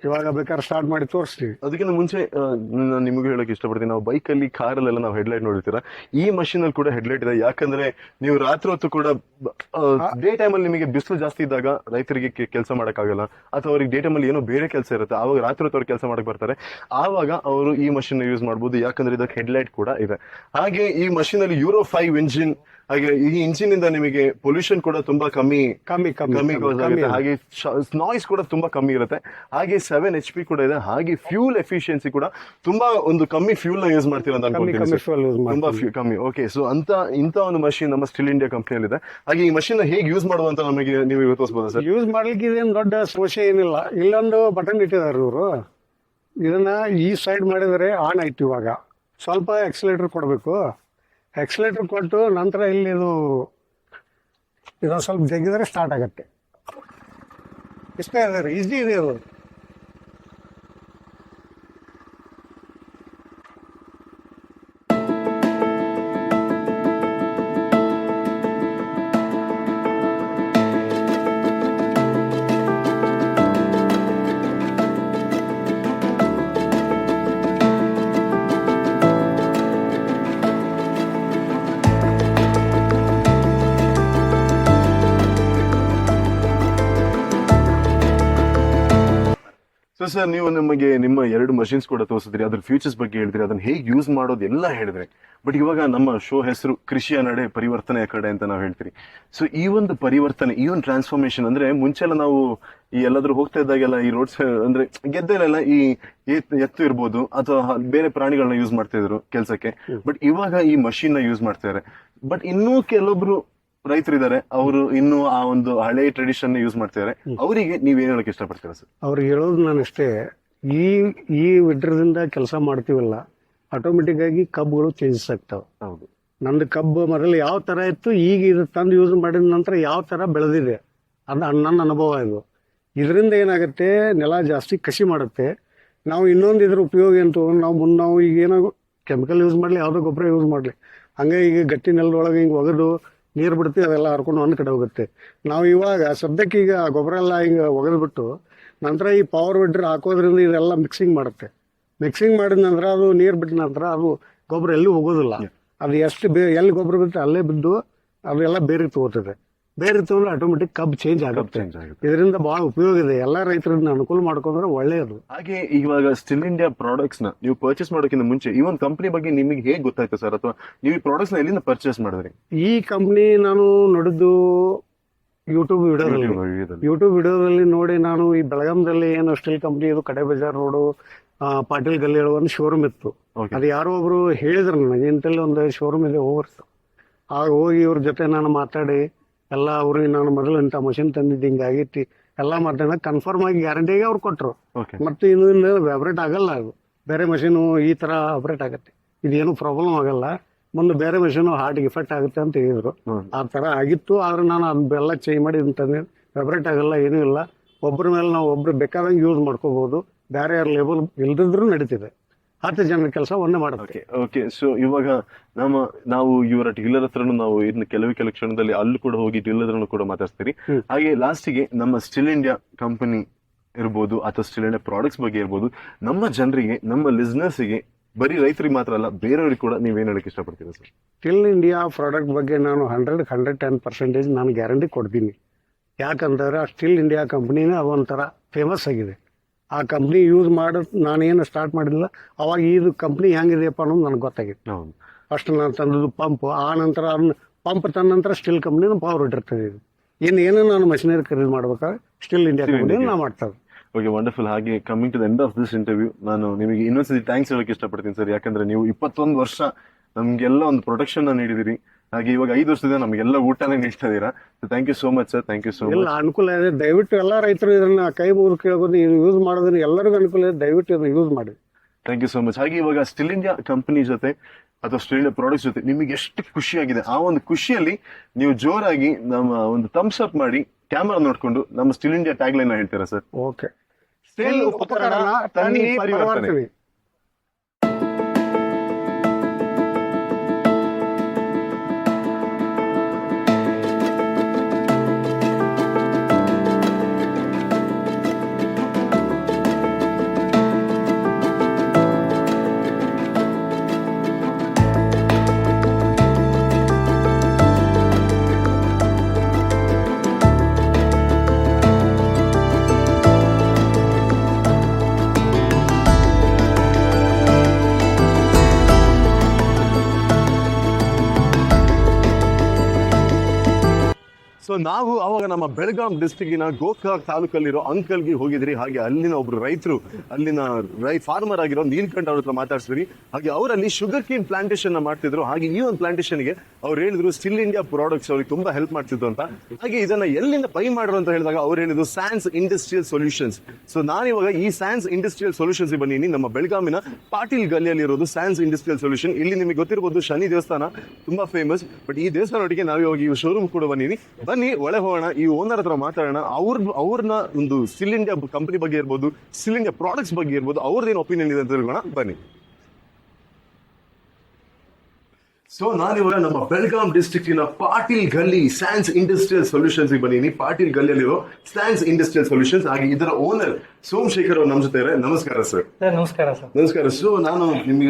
ಇವಾಗ ಬೇಕಾದ್ರೆ ಸ್ಟಾರ್ಟ್ ಮಾಡಿ ತೋರಿಸ್ತೀವಿ. ಅದಕ್ಕಿಂತ ಮುಂಚೆ ನಾನು ನಿಮಗೂ ಹೇಳಕ್ ಇಷ್ಟಪಡ್ತೀನಿ, ನಾವು ಬೈಕಲ್ಲಿ ಕಾರಲ್ಲೆಲ್ಲ ನಾವು ಹೆಡ್ಲೈಟ್ ನೋಡಿರ್ತೀರ. ಈ ಮಷೀನ್ ಅಲ್ಲಿ ಕೂಡ ಹೆಡ್ಲೈಟ್ ಇದೆ. ಯಾಕಂದ್ರೆ ನೀವು ರಾತ್ರಿ ಹೊತ್ತು ಕೂಡ ಡೇ ಟೈಮಲ್ಲಿ ನಿಮಗೆ ಬಿಸಿಲು ಜಾಸ್ತಿ ಇದ್ದಾಗ ರೈತರಿಗೆ ಕೆಲಸ ಮಾಡಕ್ಕಾಗಲ್ಲ, ಅಥವಾ ಅವ್ರಿಗೆ ಡೇ ಟೈಮಲ್ಲಿ ಏನೋ ಬೇರೆ ಕೆಲಸ ಇರುತ್ತೆ, ಆವಾಗ ರಾತ್ರಿ ಹೊತ್ತು ಅವ್ರು ಕೆಲಸ ಮಾಡಕ್ ಬರ್ತಾರೆ. ಆವಾಗ ಅವರು ಈ ಮಷೀನ್ ಯೂಸ್ ಮಾಡಬಹುದು, ಯಾಕಂದ್ರೆ ಇದಕ್ಕೆ ಹೆಡ್ಲೈಟ್ ಕೂಡ ಇದೆ. ಹಾಗೆ ಈ ಮಷೀನ್ ಅಲ್ಲಿ Euro 5 ಇಂಜಿನ್, ಹಾಗೆ ಈ ಇಂಜಿನ್ ಇಂದ ನಿಮಗೆ ಪೊಲ್ಯೂಷನ್ ಕೂಡ ತುಂಬಾ ಕಮ್ಮಿ ಆಗುತ್ತೆ. ಹಾಗೆ ನಾಯ್ಸ್ ಕೂಡ ತುಂಬಾ ಕಮ್ಮಿ ಇರುತ್ತೆ. ಹಾಗೆ 7 HP ಕೂಡ ಇದೆ. ಹಾಗೆ ಫ್ಯೂಲ್ ಎಫಿಷಿಯನ್ಸಿ ಕೂಡ ತುಂಬಾ ಒಂದು ಕಮ್ಮಿ ಫ್ಯೂಲ್ ನ ಯೂಸ್ ಮಾಡ್ತೀರಾ ಅಂತ ಅನ್ಕೊಂತೀನಿ. ತುಂಬಾ ಕಮ್ಮಿ. ಓಕೆ, ಸೊ ಇಂತ ಒಂದು ಮಷೀನ್ ನಮ್ಮ ಸ್ಟಿಲ್ ಇಂಡಿಯಾ ಕಂಪನಿಯಲ್ಲಿ ಇದೆ. ಹಾಗೆ ಈ ಮಷೀನ್ ಹೇಗೆ ಯೂಸ್ ಮಾಡುವಂತ ನಮಗೆ ನೀವು ತೋರಿಸಬಹುದು ಸರ್? ಯೂಸ್ ಮಾಡ್ಲಿಕ್ಕೆ ಇದೇನು ದೊಡ್ಡ ಸಮಸ್ಯೆ ಏನಿಲ್ಲ. ಇಲ್ಲೊಂದು ಬಟನ್ ಇಟ್ಟಿದ್ದಾರೆ ಇವರು. ಇದನ್ನ ಈ ಸೈಡ್ ಮಾಡಿದರೆ ಆನ್ ಆಯ್ತು. ಇವಾಗ ಸ್ವಲ್ಪ ಎಕ್ಸಲೇಟರ್ ಕೊಡಬೇಕು. ಎಕ್ಸಲೇಟರ್ ಕೊಟ್ಟು ನಂತರ ಇಲ್ಲಿ ಇದೊಂದು ಸ್ವಲ್ಪ ಜಗ್ಗಿದ್ರೆ ಸ್ಟಾರ್ಟ್ ಆಗುತ್ತೆ. ಇಷ್ಟೇ ಇದೆ, ಈಸಿ ಇದೆ ಅದು. ಸೊ ಸರ್, ನೀವು ನಮಗೆ ನಿಮ್ಮ 2 ಮಷಿನ್ಸ್ ಕೂಡ ತೋರಿಸಿದ್ರಿ, ಅದ್ರ ಫ್ಯೂಚರ್ಸ್ ಬಗ್ಗೆ ಹೇಳಿದ್ರಿ, ಅದನ್ನ ಹೇಗೆ ಯೂಸ್ ಮಾಡೋದು ಎಲ್ಲ ಹೇಳಿದ್ರಿ. ಬಟ್ ಇವಾಗ ನಮ್ಮ ಶೋ ಹೆಸರು ಕೃಷಿಯ ನಡೆ ಪರಿವರ್ತನೆಯ ಕಡೆ ಅಂತ ನಾವು ಹೇಳ್ತೀರಿ. ಸೊ ಈ ಒಂದು ಪರಿವರ್ತನೆ, ಈ ಒಂದು ಟ್ರಾನ್ಸ್ಫಾರ್ಮೇಶನ್ ಅಂದ್ರೆ ಮುಂಚೆಲ್ಲ ನಾವು ಈ ಎಲ್ಲಾದ್ರೂ ಹೋಗ್ತಾ ಇದ್ದಾಗೆಲ್ಲ ಈ ರೋಡ್ಸ್ ಅಂದ್ರೆ ಗೆದ್ದಲೆಲ್ಲ ಈ ಎತ್ತು ಇರ್ಬೋದು ಅಥವಾ ಬೇರೆ ಪ್ರಾಣಿಗಳನ್ನ ಯೂಸ್ ಮಾಡ್ತಾ ಇದ್ರು ಕೆಲಸಕ್ಕೆ. ಬಟ್ ಇವಾಗ ಈ ಮಷೀನ್ ನ ಯೂಸ್ ಮಾಡ್ತಾ ಬಟ್ ಇನ್ನೂ ಕೆಲವೊಬ್ರು ರೈತರಿದ್ದಾರೆ, ಅವರು ಇನ್ನು ಆ ಒಂದು ಹಳೆ ಟ್ರೆಡಿಷನ್ ಯೂಸ್ ಮಾಡ್ತಿದ್ದಾರೆ. ಅವರಿಗೆ ನೀವೇನ್ ಹೇಳಕ್ ಇಷ್ಟಪಡ್ತೀರಾ ಸರ್? ಅವ್ರಿಗೆ ಹೇಳೋದು ನಾನಷ್ಟೇ, ಈ ವಿಡ್ರದಿಂದ ಕೆಲಸ ಮಾಡ್ತೀವಲ್ಲ, ಆಟೋಮೆಟಿಕ್ ಆಗಿ ಕಬ್ಬುಗಳು ಚೇಂಜಸ್ ಆಗ್ತಾವೆ. ಹೌದು, ನಂದು ಕಬ್ಬು ಮೊದಲು ಯಾವ ತರ ಇತ್ತು, ಈಗ ಇದು ತಂದು ಯೂಸ್ ಮಾಡಿದ ನಂತರ ಯಾವ ತರ ಬೆಳೆದಿದೆ, ಅದು ನನ್ನ ಅನುಭವ ಇದು. ಇದರಿಂದ ಏನಾಗುತ್ತೆ, ನೆಲ ಜಾಸ್ತಿ ಕಸಿ ಮಾಡುತ್ತೆ. ನಾವು ಇನ್ನೊಂದು ಇದ್ರ ಉಪಯೋಗ ಏನು ನಾವು ಈಗ ಏನೋ ಕೆಮಿಕಲ್ ಯೂಸ್ ಮಾಡಲಿ, ಯಾವುದೋ ಗೊಬ್ಬರ ಯೂಸ್ ಮಾಡಲಿ, ಹಂಗೆ ಈಗ ಗಟ್ಟಿ ನೆಲದೊಳಗೆ ಹಿಂಗೆ ಒಗೆದು ನೀರು ಬಿಡ್ತೀವಿ, ಅದೆಲ್ಲ ಹರ್ಕೊಂಡು ಒಂದು ಕಡೆ ಹೋಗುತ್ತೆ. ನಾವು ಇವಾಗ ಸದ್ಯಕ್ಕೆ ಈಗ ಗೊಬ್ಬರ ಎಲ್ಲ ಹಿಂಗೆ ಒಗೆದ್ಬಿಟ್ಟು ನಂತರ ಈ ಪವರ್ ವಿಡ್ರ್ ಹಾಕೋದ್ರಿಂದ ಇದೆಲ್ಲ ಮಿಕ್ಸಿಂಗ್ ಮಾಡುತ್ತೆ. ಮಿಕ್ಸಿಂಗ್ ಮಾಡಿದ ನಂತರ ಅದು ನೀರು ಬಿಟ್ಟ ನಂತರ ಅದು ಗೊಬ್ಬರ ಎಲ್ಲೂ ಹೋಗೋದಿಲ್ಲ. ಅದು ಎಷ್ಟು ಎಲ್ಲಿ ಗೊಬ್ಬರ ಬಿಟ್ಟು ಅಲ್ಲೇ ಬಿದ್ದು ಅದೆಲ್ಲ ಬೇರೆ ತಗೋತದೆ. ಬೇರೆ ತಗೊಂಡ್ರೆ ಆಟೋಮೆಟಿಕ್ ಕಬ್ಬು ಚೇಂಜ್ ಆಗುತ್ತೆ. ಇದರಿಂದ ಬಹಳ ಉಪಯೋಗ ಇದೆ. ಎಲ್ಲಾ ರೈತರನ್ನ ಅನುಕೂಲ ಮಾಡ್ಕೊಂಡ್ರೆ ಒಳ್ಳೆಯದು. ಹಾಗೆ ಇವಾಗ ಸ್ಟಿಲ್ ಇಂಡಿಯಾ ಪ್ರಾಡಕ್ಟ್ಸ್ ನ ನೀವು ಪರ್ಚೇಸ್ ಮಾಡೋಕ್ಕಿಂತ ಮುಂಚೆ ಈ ಒಂದು ಕಂಪನಿ ಬಗ್ಗೆ ನಿಮಗೆ ಹೇಗೆ ಗೊತ್ತಾಯ್ತು ಸರ್, ಅಥವಾ ನೀವು ಈ ಪ್ರಾಡಕ್ಟ್ಸ್ ನ ಎಲ್ಲಿಂದ ಪರ್ಚೇಸ್ ಮಾಡಿದ್ರಿ? ಈ ಕಂಪನಿ ನಾನು ನೋಡಿದ್ದು ಯೂಟ್ಯೂಬ್ ವಿಡಿಯೋದಲ್ಲಿ ನೋಡಿ. ನಾನು ಈ ಬೆಳಗಾಂದಲ್ಲಿ ಏನು ಸ್ಟಿಲ್ ಕಂಪನಿ ಇದು ಕಡೆ ಬಜಾರ್ ರೋಡು ಪಾಟೀಲ್ ಗಲ್ಲಿ ಒಂದು ಶೋರೂಮ್ ಇತ್ತು. ಅದು ಯಾರೋ ಒಬ್ರು ಹೇಳಿದ್ರು ನನಗೆ, ಇಂತಲ್ಲಿ ಒಂದು ಶೋರೂಮ್ ಇದೆ ಹೋಗ್ತು. ಆಗ ಹೋಗಿ ಇವ್ರ ಜೊತೆ ನಾನು ಮಾತಾಡಿ ಎಲ್ಲ ಅವ್ರಿಗೆ ನಾನು ಮೊದಲು ಇಂಥ ಮಷಿನ್ ತಂದಿದ್ದು ಹಿಂಗಾಗಿತ್ತು ಎಲ್ಲ ಮಾತಾಡ ಕನ್ಫರ್ಮ್ ಆಗಿ ಗ್ಯಾರಂಟಿಗೆ ಅವ್ರು ಕೊಟ್ಟರು. ಮತ್ತೆ ಇನ್ನು ವ್ಯಾಬ್ರೇಟ್ ಆಗಲ್ಲ, ಅದು ಬೇರೆ ಮಷೀನು ಈ ತರ ಆಪರೇಟ್ ಆಗುತ್ತೆ, ಇದೇನು ಪ್ರಾಬ್ಲಮ್ ಆಗಲ್ಲ, ಮುಂದೆ ಬೇರೆ ಮಷೀನು ಹಾರ್ಟ್ಗೆ ಎಫೆಕ್ಟ್ ಆಗುತ್ತೆ ಅಂತ ಹೇಳಿದ್ರು. ಆ ತರ ಆಗಿತ್ತು. ಆದ್ರೆ ನಾನು ಅದೆಲ್ಲ ಚೇಂಜ್ ಮಾಡಿ ಅಂತಂದ್ರೆ ವ್ಯಾಬ್ರೇಟ್ ಆಗಲ್ಲ, ಏನೂ ಇಲ್ಲ. ಒಬ್ಬರ ಮೇಲೆ ನಾವು ಒಬ್ರು ಬೇಕಾದಂಗೆ ಯೂಸ್ ಮಾಡ್ಕೋಬಹುದು. ಬೇರೆ ಯಾರು ಲೇಬಲ್ ಇಲ್ದಿದ್ರು ನಡೀತಿದೆ. 10 ಜನರ ಕೆಲಸ ಒಂದೇ ಮಾಡುತ್ತೆ. ಓಕೆ, ಸೊ ಇವಾಗ ನಾವು ಇವರ ಡೀಲರ್ ಹತ್ರನು ನಾವು ಇನ್ನು ಕೆಲವು ಕ್ಷಣದಲ್ಲಿ ಅಲ್ಲೂ ಕೂಡ ಹೋಗಿ ಡೀಲರ್ ಹತ್ರನು ಕೂಡ ಮಾತಾಡ್ತೀರಿ. ಹಾಗೆ ಲಾಸ್ಟಿಗೆ ನಮ್ಮ ಸ್ಟಿಲ್ ಇಂಡಿಯಾ ಕಂಪನಿ ಇರ್ಬೋದು ಅಥವಾ ಸ್ಟಿಲ್ ಇಂಡಿಯಾ ಪ್ರಾಡಕ್ಟ್ಸ್ ಬಗ್ಗೆ ಇರ್ಬೋದು, ನಮ್ಮ ಜನರಿಗೆ, ನಮ್ಮ ಲಿಸ್ನರ್ಸ್ಗೆ, ಬರೀ ರೈತರಿಗೆ ಮಾತ್ರ ಅಲ್ಲ ಬೇರೆಯವ್ರಿಗೆ ಕೂಡ ನೀವೇನ್ ಹೇಳಕ್ ಇಷ್ಟಪಡ್ತೀರಾ ಸರ್? ಸ್ಟಿಲ್ ಇಂಡಿಯಾ ಪ್ರಾಡಕ್ಟ್ ಬಗ್ಗೆ ನಾನು 110% ನಾನು ಗ್ಯಾರಂಟಿ ಕೊಡ್ತೀನಿ. ಯಾಕಂದ್ರೆ ಆ ಸ್ಟಿಲ್ ಇಂಡಿಯಾ ಕಂಪನಿನೇ ಅದೊಂಥರ ಫೇಮಸ್ ಆಗಿದೆ. ಆ ಕಂಪ್ನಿ ಯೂಸ್ ಮಾಡೋದು ನಾನೇನು ಸ್ಟಾರ್ಟ್ ಮಾಡಿಲ್ಲ, ಅವಾಗ ಇದು ಕಂಪ್ನಿ ಹೆಂಗಿದೆಯಪ್ಪ ಅನ್ನೋದು ನನಗೆ ಗೊತ್ತಾಗಿತ್ತು. ಫಸ್ಟ್ ನಾನು ತಂದದ್ದು ಪಂಪ್, ಆ ನಂತರ ಅದನ್ನ ಪಂಪ್ ತಂದ ನಂತರ ಸ್ಟಿಲ್ ಕಂಪ್ನಿನ ಪವರ್ ಇಟ್ಟಿರ್ತದೆ. ಇದು ಏನೋ ನಾನು ಮಷಿನರಿ ಖರೀದಿ ಮಾಡ್ಬೇಕಾದ್ರೆ ಸ್ಟಿಲ್ ಇಂಡಿಯಾ ಕಂಪ್ನಿ ನಾ ಮಾಡ್ತಾರೆ. Okay, wonderful. ಹಾಗೆ coming to the end of this interview, ನಾನು ನಿಮಗೆ ಇನ್ನೊಂದ್ಸತಿ ಥ್ಯಾಂಕ್ಸ್ ಹೇಳಕ್ಕೆ ಇಷ್ಟಪಡ್ತೀನಿ ಸರ್. ಯಾಕಂದ್ರೆ ನೀವು 21 ವರ್ಷ ನಮ್ಗೆಲ್ಲ ಒಂದು ಪ್ರೊಟೆಕ್ಷನ್ ನೀಡಿದಿರಿ. ಹಾಗೆ ಇವಾಗ 5 ವರ್ಷದಿಂದ ನಮಗೆಲ್ಲ ಊಟನೇ ನೀಡ್ತಾ ಇದೀರಾ. Thank you so much sir. Thank you so ಎಲ್ಲ ಮಚ್. ಅನುಕೂಲ ಇದೆ. ದಯವಿಟ್ಟು ಎಲ್ಲ ರೈತರು ಇದನ್ನ ಕೈ ಮುಗಿದು ಕೇಳಬಹುದು. ಇದು ಯೂಸ್ ಮಾಡೋದ್ರಿಂದ ಎಲ್ಲರಿಗೂ ಅನುಕೂಲ ಇದೆ. ದಯವಿಟ್ಟು ಇದನ್ನ ಯೂಸ್ ಮಾಡಿ. Thank you so much. ಹಾಗೆ ಇವಾಗ ಸ್ಟಿಲ್ ಇಂಡಿಯಾ ಕಂಪನಿ ಜೊತೆ ಅಥವಾ ಸ್ಟಿಲ್ ಇಂಡಿಯಾ ಪ್ರಾಡಕ್ಟ್ಸ್ ಜೊತೆ ನಿಮಗೆ ಎಷ್ಟು ಖುಷಿಯಾಗಿದೆ, ಆ ಒಂದು ಖುಷಿಯಲ್ಲಿ ನೀವು ಜೋರಾಗಿ ನಮ್ಮ ಒಂದು ಥಮ್ಸ್ ಅಪ್ ಮಾಡಿ ಕ್ಯಾಮರಾ ನೋಡ್ಕೊಂಡು ನಮ್ಮ ಸ್ಟಿಲ್ ಇಂಡಿಯಾ ಟ್ಯಾಗ್ ಲೈನ್ ಹೇಳ್ತೀರಾ ಸರ್? ಓಕೆ. ಸ್ಟಿಲ್ ಉಪಕರಣ ತನ್ನಿ ಪರಿವರ್ತನೆ. ಸೊ ನಾವು ಅವಾಗ ನಮ್ಮ ಬೆಳಗಾಂ ಡಿಸ್ಟ್ರಿಕ್ಟಿನ ಗೋಕಾಕ್ ತಾಲೂಕಲ್ಲಿರೋ ಅಂಕಲ್ಗೆ ಹೋಗಿದ್ರಿ. ಹಾಗೆ ಅಲ್ಲಿನ ಒಬ್ರು ರೈತರು, ಅಲ್ಲಿನ ಫಾರ್ಮರ್ ಆಗಿರೋ ನೀಲ್ಕಂಠ ಅವ್ರ ಹತ್ರ ಮಾತಾಡ್ಸಿದ್ರಿ. ಹಾಗೆ ಅವರಲ್ಲಿ ಶುಗರ್ ಕೇನ್ ಪ್ಲಾಂಟೇಶನ್ ಮಾಡ್ತಿದ್ರು. ಹಾಗೆ ಈ ಒಂದು ಪ್ಲಾಂಟೇಶನ್ಗೆ ಅವ್ರು ಹೇಳಿದ್ರು ಸ್ಟಿಲ್ ಇಂಡಿಯಾ ಪ್ರಾಡಕ್ಟ್ಸ್ ಅವ್ರಿಗೆ ತುಂಬಾ ಹೆಲ್ಪ್ ಮಾಡ್ತಿದ್ರು ಅಂತ. ಹಾಗೆ ಇದನ್ನ ಎಲ್ಲಿಂದ ಬೈ ಮಾಡ್ರು ಅಂತ ಹೇಳಿದಾಗ ಅವ್ರು ಹೇಳಿದ್ರು ಸ್ಯಾನ್ಸ್ ಇಂಡಸ್ಟ್ರಿಯಲ್ ಸೊಲ್ಯೂಷನ್ಸ್. ಸೊ ನಾನಿವಾಗ ಈ ಸ್ಯಾನ್ಸ್ ಇಂಡಸ್ಟ್ರಿಯಲ್ ಸೊಲ್ಯೂಷನ್ಸ್ ಬಂದಿನಿ. ನಮ್ಮ ಬೆಳಗಾಮಿನ ಪಾಟೀಲ್ ಗಲ್ಲಿಯಲ್ಲಿ ಇರೋದು ಸ್ಯಾನ್ಸ್ ಇಂಡಸ್ಟ್ರಿಯಲ್ ಸೊಲ್ಯೂಷನ್. ಇಲ್ಲಿ ನಿಮಗೆ ಗೊತ್ತಿರಬಹುದು ಶನಿ ದೇವಸ್ಥಾನ ತುಂಬಾ ಫೇಮಸ್. ಬಟ್ ಈ ದೇವಸ್ಥಾನೊಟ್ಟಿಗೆ ನಾವು ಇವಾಗ ಈ ಶೋರೂಮ್ ಕೂಡ ಬಂದಿನಿ. ಬನ್ನಿ ಒಳ ಹೋಗೋಣ, ಈ ಓನರ್ ಹತ್ರ ಮಾತಾಡೋಣ. ಅವ್ರನ್ನ ಒಂದು ಸ್ಟಿಲ್ ಇಂಡಿಯಾ ಕಂಪನಿ ಬಗ್ಗೆ ಇರ್ಬೋದು, ಸ್ಟಿಲ್ ಇಂಡಿಯಾ ಪ್ರಾಡಕ್ಟ್ಸ್ ಬಗ್ಗೆ ಇರ್ಬೋದು, ಅವ್ರದ್ದೇನು ಒಪಿನಿಯನ್ ಇದೆ ಅಂತ ತಿಳ್ಕೋಣ ಬನ್ನಿ. ಸೊ ನಾನಿವಾಗ ನಮ್ಮ ಬೆಳಗಾಂ ಡಿಸ್ಟ್ರಿಕ್ಟಿನ ಪಾಟೀಲ್ ಗಲ್ಲಿ ಸ್ಯಾನ್ಸ್ ಇಂಡಸ್ಟ್ರಿಯಲ್ ಸೊಲ್ಯೂಷನ್ಸ್ ಬಂದಿನಿ. ಪಾಟೀಲ್ ಗಲ್ಲಿಯಲ್ಲಿರೋ ಸ್ಯಾನ್ಸ್ ಇಂಡಸ್ಟ್ರಿಯಲ್ ಸೊಲ್ಯೂಷನ್ಸ್. ಹಾಗೆ ಇದರ ಓನರ್ ಸೋಮಶೇಖರ್ ಅವರು ನಮ್ಮ ಜೊತೆ ಇದ್ದಾರೆ. ನಮಸ್ಕಾರ ಸರ್. ನಮಸ್ಕಾರ ಸರ್. ನಮಸ್ಕಾರ. ಸೊ ನಾನು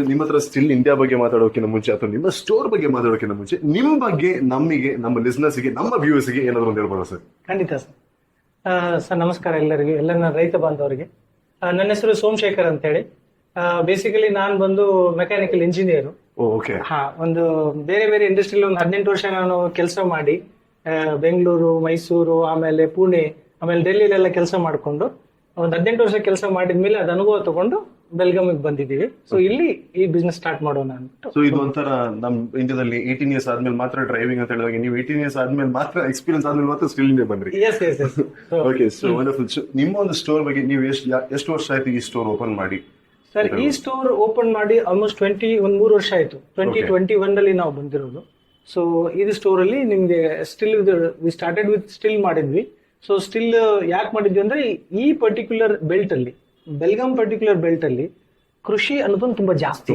ನಿಮ್ಮ ಹತ್ರ ಸ್ಟಿಲ್ ಇಂಡಿಯಾ ಬಗ್ಗೆ ಮಾತಾಡೋಕ್ಕಿಂತ ಮುಂಚೆ ಅಥವಾ ನಿಮ್ಮ ಸ್ಟೋರ್ ಬಗ್ಗೆ ಮಾತಾಡೋಕ್ಕಿಂತ ಮುಂಚೆ ನಿಮ್ಮ ಬಗ್ಗೆ ನಮಗೆ, ನಮ್ಮ ಲಿಸ್ನರ್ಸ್ಗೆ, ನಮ್ಮ ವ್ಯೂವರ್ಸ್ಗೆ ಏನಾದ್ರು ಒಂದು ಹೇಳ್ಬೋದಾ ಸರ್? ಖಂಡಿತ ಸರ್. ಸರ್ ನಮಸ್ಕಾರ ಎಲ್ಲರಿಗೂ, ಎಲ್ಲ ನನ್ನ ರೈತ ಬಾಂಧವರಿಗೆ. ನನ್ನ ಹೆಸರು ಸೋಮಶೇಖರ್ ಅಂತ ಹೇಳಿ. ಬೇಸಿಕಲಿ ನಾನು ಬಂದು ಮೆಕ್ಯಾನಿಕಲ್ ಇಂಜಿನಿಯರ್. ಓಕೆ. ಒಂದು ಬೇರೆ ಬೇರೆ ಇಂಡಸ್ಟ್ರಿಯಲ್ಲಿ ಒಂದು 18 ವರ್ಷ ನಾನು ಕೆಲಸ ಮಾಡಿ ಬೆಂಗಳೂರು, ಮೈಸೂರು, ಆಮೇಲೆ ಪುಣೆ, ಆಮೇಲೆ ಡೆಲ್ಲಿಲೆಲ್ಲ ಕೆಲಸ ಮಾಡಿಕೊಂಡು ಒಂದು 18 ವರ್ಷ ಕೆಲಸ ಮಾಡಿದ್ಮೇಲೆ ಅದು ಅನುಭವ ತಗೊಂಡು ಬೆಲ್ಗಾಮಿಗೆ ಬಂದಿದ್ದೀವಿ. ಸೊ ಇಲ್ಲಿ ಈ ಬಿಸ್ನೆಸ್ ಸ್ಟಾರ್ಟ್ ಮಾಡೋಣ ಅಂತ. ಸೊ ಇದು ಒಂಥರ ನಮ್ ಇಂಡಿಯಾದಲ್ಲಿ 18 ಇಯರ್ಸ್ ಆದ್ಮೇಲೆ ಮಾತ್ರ ಡ್ರೈವಿಂಗ್ ಅಂತ ಹೇಳಿದಾಗ ನೀವು 18 ಇಯರ್ಸ್ ಆದ್ಮೇಲೆ ಮಾತ್ರ ಎಕ್ಸ್ಪೀರಿಯನ್ಸ್ ಆದ್ಮೇಲೆ ಮಾತ್ರ ಸ್ಟಿಲ್ ಇಂಡಿಯಾ ಬಂದ್ರಿ. Yes yes yes. Okay. So wonderful. ನಿಮ್ಮ ಒಂದು ಸ್ಟೋರ್ ಬಗ್ಗೆ ನೀವು ಎಷ್ಟು ವರ್ಷ ಆಯ್ತು ಈ ಸ್ಟೋರ್ ಓಪನ್ ಮಾಡಿ? ಸರ್ ಈ ಸ್ಟೋರ್ ಓಪನ್ ಮಾಡಿ ಆಲ್ಮೋಸ್ಟ್ 3 ವರ್ಷ ಆಯ್ತು. 2021 ಅಲ್ಲಿ ನಾವು ಬಂದಿರೋದು. ಸೊ ಇದು ಸ್ಟೋರ್ ಅಲ್ಲಿ ನಿಮ್ಗೆ still we started with still ಮಾಡಿದ್ವಿ. ಸೊ ಸ್ಟಿಲ್ ಯಾಕೆ ಮಾಡಿದ್ವಿ ಅಂದ್ರೆ ಈ ಪರ್ಟಿಕ್ಯುಲರ್ ಬೆಲ್ಟ್ ಅಲ್ಲಿ, ಬೆಲ್ಗಾಂ ಪರ್ಟಿಕ್ಯುಲರ್ ಬೆಲ್ಟ್ ಅಲ್ಲಿ ಕೃಷಿ ಅನ್ನೋದೊಂದು ತುಂಬಾ ಜಾಸ್ತಿ.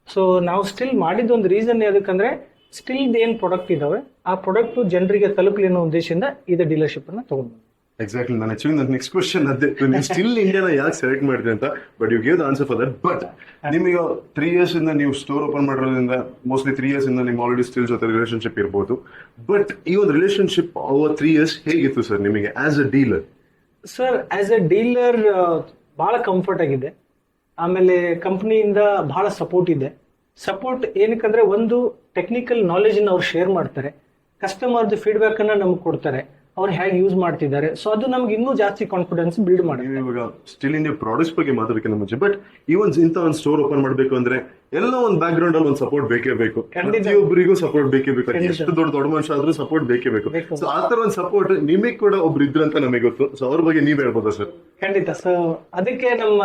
ಸೊ ನಾವು ಸ್ಟಿಲ್ ಮಾಡಿದ ಒಂದು ರೀಸನ್ ಯಾವ್ದಕ್ಕಂದ್ರೆ ಸ್ಟಿಲ್ ಏನ್ ಪ್ರಾಡಕ್ಟ್ ಇದಾವೆ ಆ ಪ್ರಾಡಕ್ಟ್ ಜನರಿಗೆ ತಲುಪಲಿ ಅನ್ನೋ ಉದ್ದೇಶದಿಂದ ಇದು ಡೀಲರ್ಶಿಪ್ ಅನ್ನ ತಗೊಂಡು. ಎಕ್ಸಾಕ್ಟ್ಲಿ. ನಾನು ಆಕ್ಚುಲಿ ನೆಕ್ಸ್ಟ್ ಕ್ವಶನ್ ಅದೇ, ನೀವು ಸ್ಟಿಲ್ ಇಂಡಿಯಾನ ಯಾಕೆ ಸೆಲೆಕ್ಟ್ ಮಾಡಿದ್ರಿ ಅಂತ. But you gave the answer for that. But ನಿಮಗೆ 3 ಇಯರ್ಸ್ ಇಂದ ನೀವು ಸ್ಟೋರ್ ಓಪನ್ ಮಾಡಿರೋದ್ರಿಂದ ಮೋಸ್ಟ್ಲಿ 3 ಇಯರ್ಸ್ ಇಂದ ನಿಮ್ಗೆ ಆಲ್ರೆಡಿ ಸ್ಟಿಲ್ ಜೊತೆ ರಿಲೇಶನ್ಶಿಪ್ ಇರ್ಬೋದು. ಬಟ್ ಈ ಒಂದು ರಿಲೇಶನ್ಶಿಪ್ ಓವರ್ 3 ಇಯರ್ಸ್ ಹೇಗಿತ್ತು ಸರ್ ನಿಮಗೆ as a dealer? Sir as a dealer ಬಹಳ ಕಂಫರ್ಟ್ ಆಗಿದೆ. ಆಮೇಲೆ ಕಂಪನಿಯಿಂದ ಬಹಳ ಸಪೋರ್ಟ್ ಇದೆ. ಸಪೋರ್ಟ್ ಏನಕ್ಕಂದ್ರೆ ಒಂದು ಟೆಕ್ನಿಕಲ್ ನಾಲೆಜ್ ಅನ್ನ ಅವ್ರು ಶೇರ್ ಮಾಡ್ತಾರೆ, ಕಸ್ಟಮರ್ದು ಫೀಡ್ಬ್ಯಾಕ್ ಅನ್ನ ನಮ್ಗೆ ಕೊಡ್ತಾರೆ, ಅವ್ರು ಹೇಗೆ ಯೂಸ್ ಮಾಡ್ತಿದ್ದಾರೆ. ಸೊ ಅದು ನಮ್ಗೆ ಇನ್ನೂ ಜಾಸ್ತಿ ಕಾನ್ಫಿಡೆನ್ಸ್ ಬಿಲ್ಡ್ ಮಾಡಿ. ಇವಾಗ ಸ್ಟಿಲ್ ಇಂಡಿಯಾ ಪ್ರಾಡಕ್ಟ್ಸ್ ಬಗ್ಗೆ ಮಾತಾಡೋಕ್ಕಿಂತ ಮುಂಚೆ, ಬಟ್ ಇಂಥ ಒಂದು ಸ್ಟೋರ್ ಓಪನ್ ಮಾಡಬೇಕು ಅಂದ್ರೆ ಎಲ್ಲ ಒಂದು ಬ್ಯಾಕ್ ಗ್ರೌಂಡ್ ಅಲ್ಲಿ ಒಂದು ಸಪೋರ್ಟ್ ಬೇಕೇ ಬೇಕು. ಪ್ರತಿಯೊಬ್ಬರಿಗೂ ಸಪೋರ್ಟ್ ಬೇಕೇ ಬೇಕು. ಎಷ್ಟು ದೊಡ್ಡ ಮನುಷ್ಯ ಆದ್ರೂ ಸಪೋರ್ಟ್ ಬೇಕೇ ಬೇಕು. ಸೊ ಆ ತರ ಒಂದು ಸಪೋರ್ಟ್ ನಿಮಗೆ ಕೂಡ ಒಬ್ರು ಇದ್ರಂತ ನಮಗೆ ಗೊತ್ತು. ಸೊ ಅವ್ರ ಬಗ್ಗೆ ನೀವ್ ಹೇಳ್ಬೋದಾ ಸರ್? ಖಂಡಿತ. ಸೊ ಅದಕ್ಕೆ ನಮ್ಮ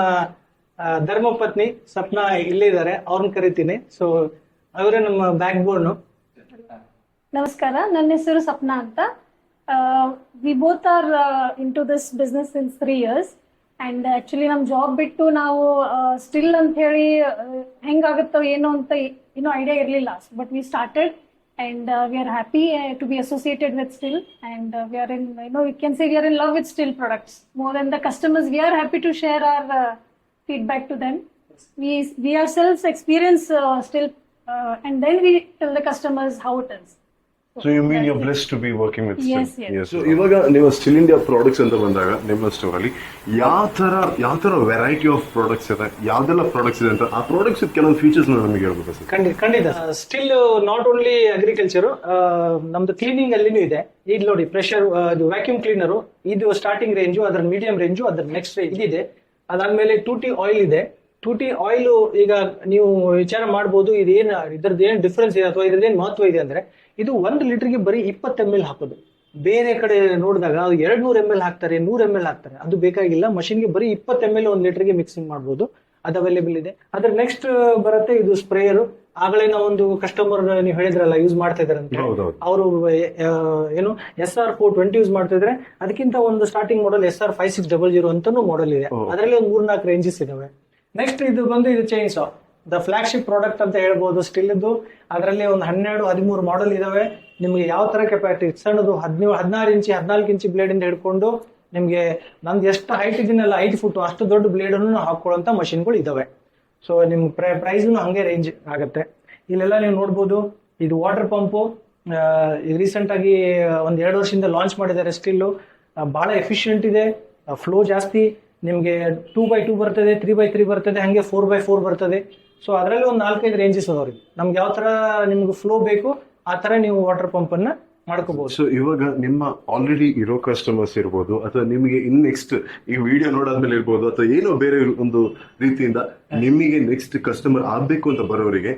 ಧರ್ಮಪತ್ನಿ ಸಪ್ನಾ ಇಲ್ಲೇ ಇದ್ದಾರೆ, ಅವ್ರನ್ನ ಕರಿತೀನಿ. ಸೊ ಅವರೇ ನಮ್ಮ ಬ್ಯಾಕ್ ಬೋನ್. ನಮಸ್ಕಾರ, ನನ್ನ ಹೆಸರು ಸಪ್ನಾ ಅಂತ. We both are into this business since 3 years. And actually ನಮ್ಮ ಜಾಬ್ ಬಿಟ್ಟು ನಾವು ಸ್ಟಿಲ್ ಅಂತ ಹೇಳಿ ಹೆಂಗಾಗುತ್ತೋ ಏನೋ ಅಂತ ಏನೋ ಐಡಿಯಾ ಇರಲಿಲ್ಲ. But we started and we are happy to be associated with STIHL. And we are in we can say we are in love with STIHL products more than the customers. We are happy to share our feedback to them. We ourselves experience still and then we tell the customers how it is. So you mean you're blessed to be working with Still? Yes, yes. So ಇವಾಗ ನೀವು still India products ಅಂತ ಬಂದಾಗ ನಿಮ್ಮ store ಅಲ್ಲಿ ಯಾವ ತರ variety of products ಇದೆ, ಯಾವ್ದೆಲ್ಲ products ಇದೆ ಅಂತ, ಆ ಪ್ರಾಡಕ್ಟ್ಸ್ ಕೆಲವೊಂದು ಫೀಚರ್ಸ್ ನಮಗೆ ಹೇಳ್ಬೇಕು ಸರ್. ಖಂಡಿತ ಸ್ಟಿಲ್ ನಾಟ್ ಓನ್ಲಿ ಅಗ್ರಿಕಲ್ಚರ್, ನಮ್ದು ಕ್ಲೀನಿಂಗ್ ಅಲ್ಲಿನೂ ಇದೆ. ಇದು ನೋಡಿ ಪ್ರೆಷರ್ ವ್ಯಾಕ್ಯೂಮ್ ಕ್ಲೀನರು, ಇದು ಸ್ಟಾರ್ಟಿಂಗ್ ರೇಂಜು, ಅದ್ರ ಮೀಡಿಯಂ ರೇಂಜು, ಅದ್ರ ನೆಕ್ಸ್ಟ್ ರೇಂಜ್ ಇದಿದೆ. ಅದಾದ್ಮೇಲೆ 2T ಆಯಿಲ್ ಇದೆ. 2T ಆಯಿಲ್ ಈಗ ನೀವು ವಿಚಾರ ಮಾಡ್ಬೋದು ಇದ್ರದ್ದು ಏನ್ ಡಿಫ್ರೆನ್ಸ್ ಇದೆ ಅಥವಾ ಇದ್ರದ್ದೇನು ಮಹತ್ವ ಇದೆ ಅಂದ್ರೆ, ಇದು 1 ಲೀಟರ್ಗೆ ಬರೀ 20 ml ಹಾಕೋದು. ಬೇರೆ ಕಡೆ ನೋಡಿದಾಗ 200 ml ಹಾಕ್ತಾರೆ, 100 ml ಹಾಕ್ತಾರೆ. ಅದು ಬೇಕಾಗಿಲ್ಲ, ಮಷಿನ್ಗೆ ಬರೀ 20 ml 1 ಲೀಟರ್ಗೆ ಮಿಕ್ಸಿಂಗ್ ಮಾಡ್ಬೋದು. ಅದು ಅವೈಲೇಬಲ್ ಇದೆ. ಅದ್ರ ನೆಕ್ಸ್ಟ್ ಬರುತ್ತೆ ಇದು ಸ್ಪ್ರೇಯರ್. ಆಗಲೇ ನಾವು ಒಂದು ಕಸ್ಟಮರ್ ನೀವು ಹೇಳಿದ್ರಲ್ಲ ಯೂಸ್ ಮಾಡ್ತಾ ಇದಾರೆ ಅಂತ, ಅವರು ಏನು SR420 ಯೂಸ್ ಮಾಡ್ತಾ ಇದ್ರೆ, ಅದಕ್ಕಿಂತ ಒಂದು ಸ್ಟಾರ್ಟಿಂಗ್ ಮಾಡಲ್ SR5600 ಅಂತಾನು ಮಾಡಲ್ ಇದೆ. ಅದರಲ್ಲಿ ಒಂದು 3-4 ರೇಂಜಸ್ ಇದಾವೆ. ನೆಕ್ಸ್ಟ್ ಇದು ಬಂದು ಇದು chain saw, the flagship product ಅಂತ ಹೇಳ್ಬೋದು ಸ್ಟಿಲ್ ಇದು. ಅದರಲ್ಲಿ ಒಂದು 12-13 ಮಾಡಲ್ ಇದಾವೆ. ನಿಮ್ಗೆ ಯಾವ ತರ ಕೆಪಾಸಿಟಿ, ಸಣ್ಣದು 16 ಇಂಚಿ 14 ಇಂಚಿ ಬ್ಲೇಡ್ ಇಂದ ಹಿಡ್ಕೊಂಡು ನಿಮ್ಗೆ ನಂದು ಎಷ್ಟು ಹೈಟ್ ಇದೀನಲ್ಲ 5 ಫುಟ್ ಅಷ್ಟು ದೊಡ್ಡ ಬ್ಲೇಡ್ ಅನ್ನು ಹಾಕೊಳ್ಳುವಂತ ಮಷಿನ್ಗಳು ಇದಾವೆ. ಸೊ ನಿಮ್ ಪ್ರೈಸ್ ಹಂಗೆ ರೇಂಜ್ ಆಗುತ್ತೆ. ಇಲ್ಲೆಲ್ಲ ನೀವು ನೋಡ್ಬೋದು, ಇದು ವಾಟರ್ ಪಂಪು ರೀಸೆಂಟ್ ಆಗಿ 1-2 ವರ್ಷದಿಂದ ಲಾಂಚ್ ಮಾಡಿದ್ದಾರೆ. ಸ್ಟಿಲ್ ಬಹಳ ಎಫಿಷಿಯಂಟ್ ಇದೆ, ಫ್ಲೋ ಜಾಸ್ತಿ. ನಿಮ್ಗೆ 2x2 ಬರ್ತದೆ, 3x3 ಬರ್ತದೆ, ಹಂಗೆ 4x4 ಬರ್ತದೆ. ಸೊ ಅದರಲ್ಲಿ ಒಂದು 4-5 ರೇಂಜಸ್ ಅದಾವ್ರಿ. ನಮ್ಗೆ ಯಾವ ತರ ನಿಮ್ಗೆ ಫ್ಲೋ ಬೇಕು ಆ ತರ ನೀವು ವಾಟರ್ ಪಂಪ್ ಅನ್ನ ಮಾಡ್ಕೋಬಹುದು. ಸೊ ಇವಾಗ ನಿಮ್ಮ ಆಲ್ರೆಡಿ ಇರೋ ಕಸ್ಟಮರ್ಸ್ ಇರ್ಬೋದು, ಅಥವಾ ನಿಮಗೆ ಇನ್ ನೆಕ್ಸ್ಟ್ ಈ ವಿಡಿಯೋ ನೋಡಾದ್ಮೇಲೆ ಇರ್ಬೋದು, ಅಥವಾ ಏನೋ ಬೇರೆ ಒಂದು ರೀತಿಯಿಂದ ನಿಮಗೆ ನೆಕ್ಸ್ಟ್ ಕಸ್ಟಮರ್ ಆಗ್ಬೇಕು ಅಂತ ಬರೋರಿಗೆ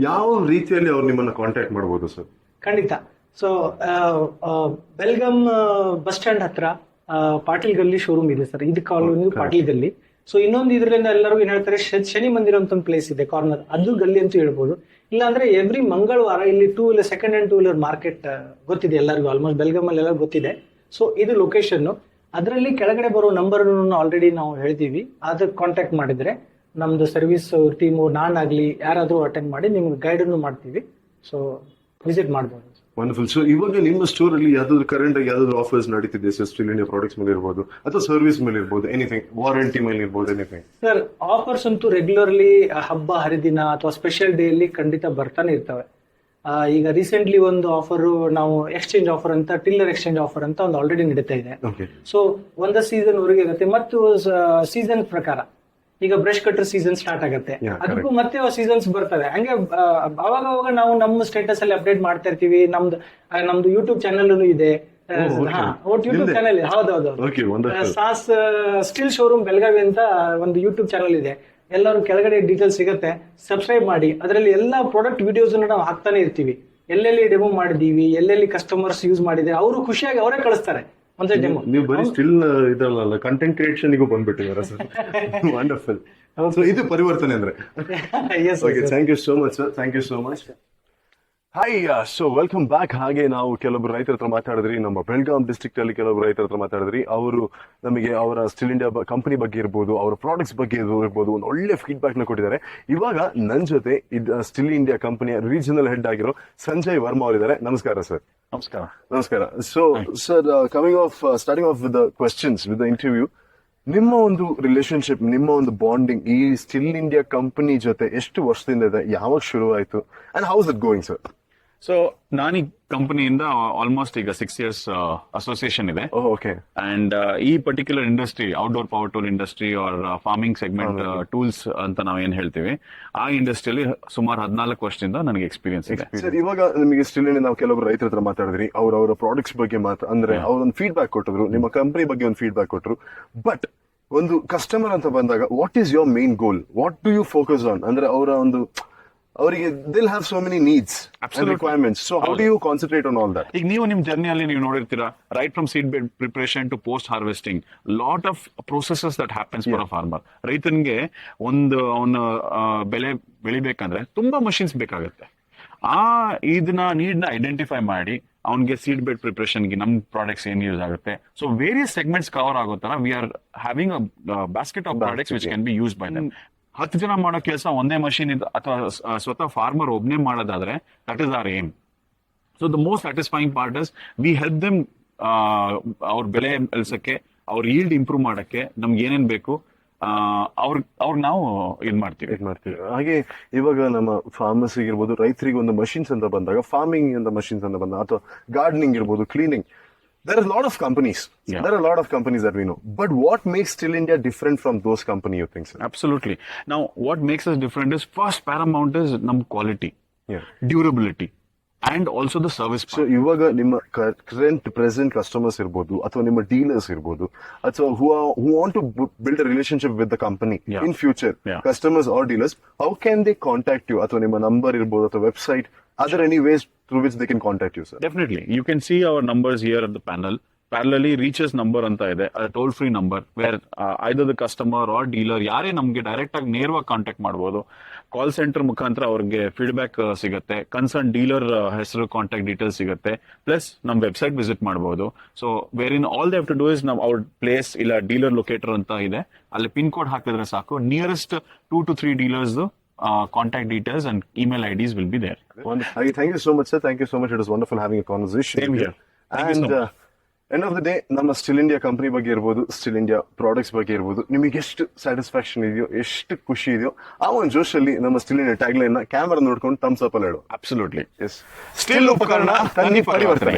ಯಾವ ರೀತಿಯಲ್ಲಿ ಅವ್ರು ನಿಮ್ಮನ್ನ ಕಾಂಟ್ಯಾಕ್ಟ್ ಮಾಡಬಹುದು ಸರ್? ಖಂಡಿತ. ಸೊ ಬೆಲ್ಗಮ್ ಬಸ್ ಸ್ಟ್ಯಾಂಡ್ ಹತ್ರ ಪಾಟೀಲ್ ಗಲ್ಲಿ ಶೋರೂಮ್ ಇದೆ ಸರ್. ಇದು ಕಾಲೋನಿ ಪಾಟೀಲ್ ಗಲ್ಲಿ. ಸೊ ಇನ್ನೊಂದು ಇದರಿಂದ ಎಲ್ಲರೂ ಏನ್ ಹೇಳ್ತಾರೆ, ಶನಿ ಮಂದಿರ ಅಂತ ಒಂದು ಪ್ಲೇಸ್ ಇದೆ ಕಾರ್ನರ್, ಅದು ಗಲ್ಲಿ ಅಂತ ಹೇಳ್ಬೋದು. ಇಲ್ಲ ಅಂದ್ರೆ ಎವ್ರಿ ಮಂಗಳವಾರ ಇಲ್ಲಿ 2 wheeler second hand 2 wheeler market ಗೊತ್ತಿದೆ ಎಲ್ಲರಿಗೂ, ಆಲ್ಮೋಸ್ಟ್ ಬೆಲ್ಗಮ್ ಅಲ್ಲಿ ಎಲ್ಲ ಗೊತ್ತಿದೆ. ಸೊ ಇದು ಲೊಕೇಶನ್. ಅದರಲ್ಲಿ ಕೆಳಗಡೆ ಬರೋ ನಂಬರ್ ಆಲ್ರೆಡಿ ನಾವು ಹೇಳ್ತೀವಿ. ಅದಕ್ಕೆ ಕಾಂಟ್ಯಾಕ್ಟ್ ಮಾಡಿದ್ರೆ ನಮ್ದು ಸರ್ವಿಸ್ ಟೀಮು, ನಾನಾಗ್ಲಿ ಯಾರಾದ್ರೂ ಅಟೆಂಡ್ ಮಾಡಿ ನಿಮ್ಗೆ ಗೈಡ್ ಅನ್ನು ಮಾಡ್ತೀವಿ. ಸೊ ವಿಸಿಟ್ ಮಾಡ್ಬೋದು. ವಂಡರ್ಫುಲ್. ಸೊ ಇವಾಗ ನಿಮ್ಮ ಸ್ಟೋರ್ ಅಲ್ಲಿ ಯಾವ್ದಾದ್ರು ಕರೆಂಟ್ ಆಗಿ ಯಾವ್ದಾದ್ರು ಆಫರ್ಸ್ ನಡೀತಿದೆ ಸರ್? ಸ್ಟಿಲ್ ಇಂಡಿಯಾ ಪ್ರಾಡಕ್ಟ್ಸ್ ಮೇಲೆ ಇರ್ಬೋದು, ಅಥವಾ ಸರ್ವಿಸ್ ಮೇಲೆ ಇರ್ಬೋದು, ಎನಿಥಿಂಗ್, ವಾರಂಟಿ ಮೇಲೆ ಇರ್ಬೋದು, ಎನಿಥಿಂಗ್? ಸರ್ ಆಫರ್ಸ್ ಅಂತೂ ರೆಗ್ಯುಲರ್ಲಿ ಹಬ್ಬ ಹರಿದಿನ ಅಥವಾ ಸ್ಪೆಷಲ್ ಡೇ ಅಲ್ಲಿ ಖಂಡಿತ ಬರ್ತಾನೆ ಇರ್ತವೆ. ಈಗ ರೀಸೆಂಟ್ಲಿ ಒಂದು ಆಫರ್ ನಾವು ಎಕ್ಸ್ಚೇಂಜ್ ಆಫರ್ ಅಂತ, ಟಿಲ್ಲರ್ ಎಕ್ಸ್ಚೇಂಜ್ ಆಫರ್ ಅಂತ ಒಂದು ಆಲ್ರೆಡಿ ನಡೀತಾ ಇದೆ. ಸೊ ಒಂದು ಸೀಸನ್ ವರೆಗೆ ಇರುತ್ತೆ. ಮತ್ತು ಸೀಸನ್ ಪ್ರಕಾರ ಈಗ ಬ್ರಷ್ ಕಟರ್ ಸೀಸನ್ ಸ್ಟಾರ್ಟ್ ಆಗುತ್ತೆ, ಅದಕ್ಕೂ ಮತ್ತೆ ಸೀಸನ್ಸ್ ಬರ್ತವೆ. ಹಂಗೆ ಅವಾಗ ನಾವು ನಮ್ಮ ಸ್ಟೇಟಸ್ ಅಲ್ಲಿ ಅಪ್ಡೇಟ್ ಮಾಡ್ತಾ ಇರ್ತೀವಿ. ನಮ್ದು ಯೂಟ್ಯೂಬ್ ಚಾನೆಲ್ ಇದೆ, ಯೂಟ್ಯೂಬ್ ಚಾನೆಲ್ ಇದೆ. ಹೌದೌದು, ಸಾಸ್ ಸ್ಟಿಲ್ ಶೋರೂಮ್ ಬೆಳಗಾವಿ ಅಂತ ಒಂದು ಯೂಟ್ಯೂಬ್ ಚಾನೆಲ್ ಇದೆ. ಎಲ್ಲರೂ ಕೆಳಗಡೆ ಡೀಟೇಲ್ಸ್ ಸಿಗುತ್ತೆ, ಸಬ್ಸ್ಕ್ರೈಬ್ ಮಾಡಿ. ಅದರಲ್ಲಿ ಎಲ್ಲಾ ಪ್ರಾಡಕ್ಟ್ ವಿಡಿಯೋಸ್ ನಾವು ಹಾಕ್ತಾನೆ ಇರ್ತೀವಿ. ಎಲ್ಲೆಲ್ಲಿ ಡೆಮೋ ಮಾಡಿದೀವಿ, ಎಲ್ಲೆಲ್ಲಿ ಕಸ್ಟಮರ್ಸ್ ಯೂಸ್ ಮಾಡಿದ್ರೆ ಅವರು ಖುಷಿಯಾಗಿ ಅವರೇ ಕಳಿಸ್ತಾರೆ. ನೀವು ಬರೀ ಸ್ಟಿಲ್ ಇದಲ್ಲ, ಕಂಟೆಂಟ್ ಕ್ರಿಯೇಷನ್ ಬಂದ್ಬಿಟ್ಟಿದ್ದಾರೆ ಸರ್. ವಂಡರ್ಫುಲ್. ಸೊ ಇದು ಪರಿವರ್ತನೆ ಅಂದ್ರೆ. Okay, thank you so much sir, thank you so much. Hi, so welcome back. ಹಾಗೆ ನಾವು ಕೆಲವೊಬ್ರು ರೈತರ ಹತ್ರ ಮಾತಾಡಿದ್ರಿ, ನಮ್ಮ ಬೆಳಗಾಂ ಡಿಸ್ಟ್ರಿಕ್ಟ್ ಅಲ್ಲಿ ಕೆಲವೊಬ್ರು ರೈತರ ಹತ್ರ ಮಾತಾಡಿದ್ರಿ. ಅವರು ನಮಗೆ ಅವರ ಸ್ಟಿಲ್ ಇಂಡಿಯಾ ಕಂಪನಿ ಬಗ್ಗೆ ಇರ್ಬೋದು, ಅವರ ಪ್ರಾಡಕ್ಟ್ಸ್ ಬಗ್ಗೆ ಇರ್ಬೋದು, ಒಂದು ಒಳ್ಳೆ ಫೀಡ್ಬ್ಯಾಕ್ ನ ಕೊಟ್ಟಿದ್ದಾರೆ. ಇವಾಗ ನನ್ನ ಜೊತೆ ಸ್ಟಿಲ್ ಇಂಡಿಯಾ ಕಂಪನಿಯ ರೀಜನಲ್ ಹೆಡ್ ಆಗಿರೋ ಸಂಜಯ್ ವರ್ಮಾ ಅವರಿದ್ದಾರೆ. ನಮಸ್ಕಾರ ಸರ್. ನಮಸ್ಕಾರ. ನಮಸ್ಕಾರ. So sir, starting of with the questions, with the interview, ನಿಮ್ಮ ಒಂದು ರಿಲೇಶನ್ಶಿಪ್, ನಿಮ್ಮ ಒಂದು ಬಾಂಡಿಂಗ್ ಈ ಸ್ಟಿಲ್ ಇಂಡಿಯಾ ಕಂಪನಿ ಜೊತೆ ಎಷ್ಟು ವರ್ಷದಿಂದ ಇದೆ, ಯಾವಾಗ ಶುರು ಆಯ್ತು, and how is it going sir? So ನಾನು ಈ ಕಂಪನಿಯಿಂದ ಆಲ್ಮೋಸ್ಟ್ ಈಗ 6 years ಅಸೋಸಿಯೇಷನ್ ಇದೆ. ಓಕೆ. ಅಂಡ್ ಈ particular industry, outdoor power tool industry or farming segment tools ಅಂತ ನಾವು ಏನ್ ಹೇಳ್ತೀವಿ, ಆ ಇಂಡಸ್ಟ್ರಿಯಲ್ಲಿ ಸುಮಾರು 14 ವರ್ಷದಿಂದ ನನಗೆ ಎಕ್ಸ್ಪೀರಿಯನ್ಸ್ ಇದೆ. ಸರ್, ಇವಾಗ ನಿಮಗೆ ಸ್ಟಿಲ್ ಇಂಡಿಯಾ ನಾವು ಕೆಲವರು ರೈತರ ಹತ್ರ ಮಾತಾಡಿದ್ರಿ, ಅವರ ಪ್ರಾಡಕ್ಟ್ಸ್ ಬಗ್ಗೆ ಅಂದ್ರೆ ಅವ್ರೊಂದು ಫೀಡ್ಬ್ಯಾಕ್ ಕೊಟ್ಟಿದ್ರು, ನಿಮ್ಮ ಕಂಪನಿ ಬಗ್ಗೆ ಒಂದು ಫೀಡ್ಬ್ಯಾಕ್ ಕೊಟ್ಟರು. ಬಟ್ ಒಂದು ಕಸ್ಟಮರ್ ಅಂತ ಬಂದಾಗ what is your main goal, what do you focus on? ಅಂದ್ರೆ ಅವರಿಗೆ they'll have so many needs and requirements, so how do you concentrate on all that? ಈಗ ನೀವು ನಿಮ್ ಜರ್ನಿಯಲ್ಲಿ ನೀವು ನೋಡಿರ್ತೀರಾ, right from seed bed preparation to post harvesting, lot of processes that happens for a farmer. ರೈತನಿಗೆ ಅವನ ಬೆಳೆ ಬೆಳಿಬೇಕಂದ್ರೆ ತುಂಬಾ ಮಷಿನ್ಸ್ ಬೇಕಾಗುತ್ತೆ. ಇದನ್ನ ನೀಡ್ನ ಐಡೆಂಟಿಫೈ ಮಾಡಿ ಅವನಿಗೆ ಸೀಡ್ ಬೆಡ್ ಪ್ರಿಪರೇಷನ್ಗೆ ನಮ್ ಪ್ರಾಡಕ್ಟ್ಸ್ ಏನ್ ಯೂಸ್ ಆಗುತ್ತೆ. ಸೊ ವೇರಿಯಸ್ ಸೆಗ್ಮೆಂಟ್ಸ್ ಕವರ್ ಆಗೋ ತರ we are having a basket of products which can be use by them. 10 ಜನ ಮಾಡೋ ಕೆಲಸ ಒಂದೇ ಮಷೀನ್ ಅಥವಾ ಸ್ವತಃ ಫಾರ್ಮರ್ ಒಬ್ನೇ ಮಾಡೋದಾದ್ರೆ that is our aim. So the most satisfying part is we help them ಅವ್ರ ಬೆಲೆ ಇಳಿಸಕ್ಕೆ, ಅವ್ರ ಈಲ್ಡ್ ಇಂಪ್ರೂವ್ ಮಾಡಕ್ಕೆ ನಮ್ಗೆ ಏನೇನ್ ಬೇಕು ಅವ್ರಿಗೆ ನಾವು ಇದ್ ಮಾಡ್ತೀವಿ. ಹಾಗೆ ಇವಾಗ ನಮ್ಮ ಫಾರ್ಮರ್ಸ್ ಇರ್ಬೋದು, ರೈತರಿಗೆ ಒಂದು ಮಷಿನ್ಸ್ ಅಂತ ಬಂದಾಗ, ಫಾರ್ಮಿಂಗ್ ಅಂತ ಮಷಿನ್ಸ್ ಅಂತ ಬಂದಾಗ, ಅಥವಾ ಗಾರ್ಡನಿಂಗ್ ಇರ್ಬೋದು, cleaning, there are a lot of companies. Yeah. There are a lot of companies that we know. But what makes Still India different from those companies, you think, sir? Absolutely. Now, what makes us different is first paramount is num quality, Yeah. durability, and also the service so part. ಇವಾಗ ನಿಮ್ಮ current present customers ಇರ್ಬೋದು, ಅಥವಾ ನಿಮ್ಮ dealers ಇರ್ಬೋದು, ಅಥವಾ who want to build a relationship with the company Yeah. In future, Yeah. Customers or dealers, how can they contact you? ಅಥವಾ ನಿಮ್ಮ number ಇರ್ಬೋದು, ಅಥವಾ website, other any ways through which they can contact you, sir? Definitely. You can see our numbers here at the panel. Parallelly reaches number ಅಂತ ಇದೆ, toll free number, where either the customer or dealer ಯಾರೇ ನಮ್ಗೆ direct ಆಗಿ ನೇರವಾಗಿ contact ಮಾಡ್ಬೋದು. Call centre ಮುಖಾಂತರ ಅವ್ರಿಗೆ feedback ಸಿಗುತ್ತೆ, ಕನ್ಸರ್ನ್ ಡೀಲರ್ ಹೆಸರು, ಕಾಂಟ್ಯಾಕ್ಟ್ ಡೀಟೇಲ್ಸ್ ಸಿಗುತ್ತೆ, ಪ್ಲಸ್ ನಮ್ಮ ವೆಬ್ಸೈಟ್ ವಿಸಿಟ್ ಮಾಡಬಹುದು. So where in all they have to do is ನಾವು ಅವ್ರ ಪ್ಲೇಸ್ ಇಲ್ಲ ಡೀಲರ್ ಲೊಕೇಟರ್ ಅಂತ ಇದೆ, ಅಲ್ಲಿ ಪಿನ್ ಕೋಡ್ ಹಾಕಿದ್ರೆ ಸಾಕು, nearest 2 to 3 dealers contact details and email IDs will be there. Wonderful. Thank you so much, sir. Thank you so much. It was wonderful having a conversation. Same here. Thank you so And much. End of the day, ನಮ್ಮ still India company ಬಗ್ಗೆ ಇರ್ಬೋದು, still India products ಬಗ್ಗೆ ಇರ್ಬೋದು, ನಿಮಗೆ ಎಷ್ಟು satisfaction ಇದೆಯೋ, ಎಷ್ಟು ಖುಷಿ ಇದೆಯೋ, ಆ ಒಂದು ಜೋಶಲ್ಲಿ ನಮ್ಮ still India tag line camera ನೋಡ್ಕೊಂಡು ಥಮ್ಸ್ ಅಪ್ ಅಲ್ಲಿ ಹೇಳು. Absolutely. ಎಸ್, ಸ್ಟಿಲ್ ಉಪಕರಣ ತನ್ನಿ ಪರಿವರ್ತನೆ.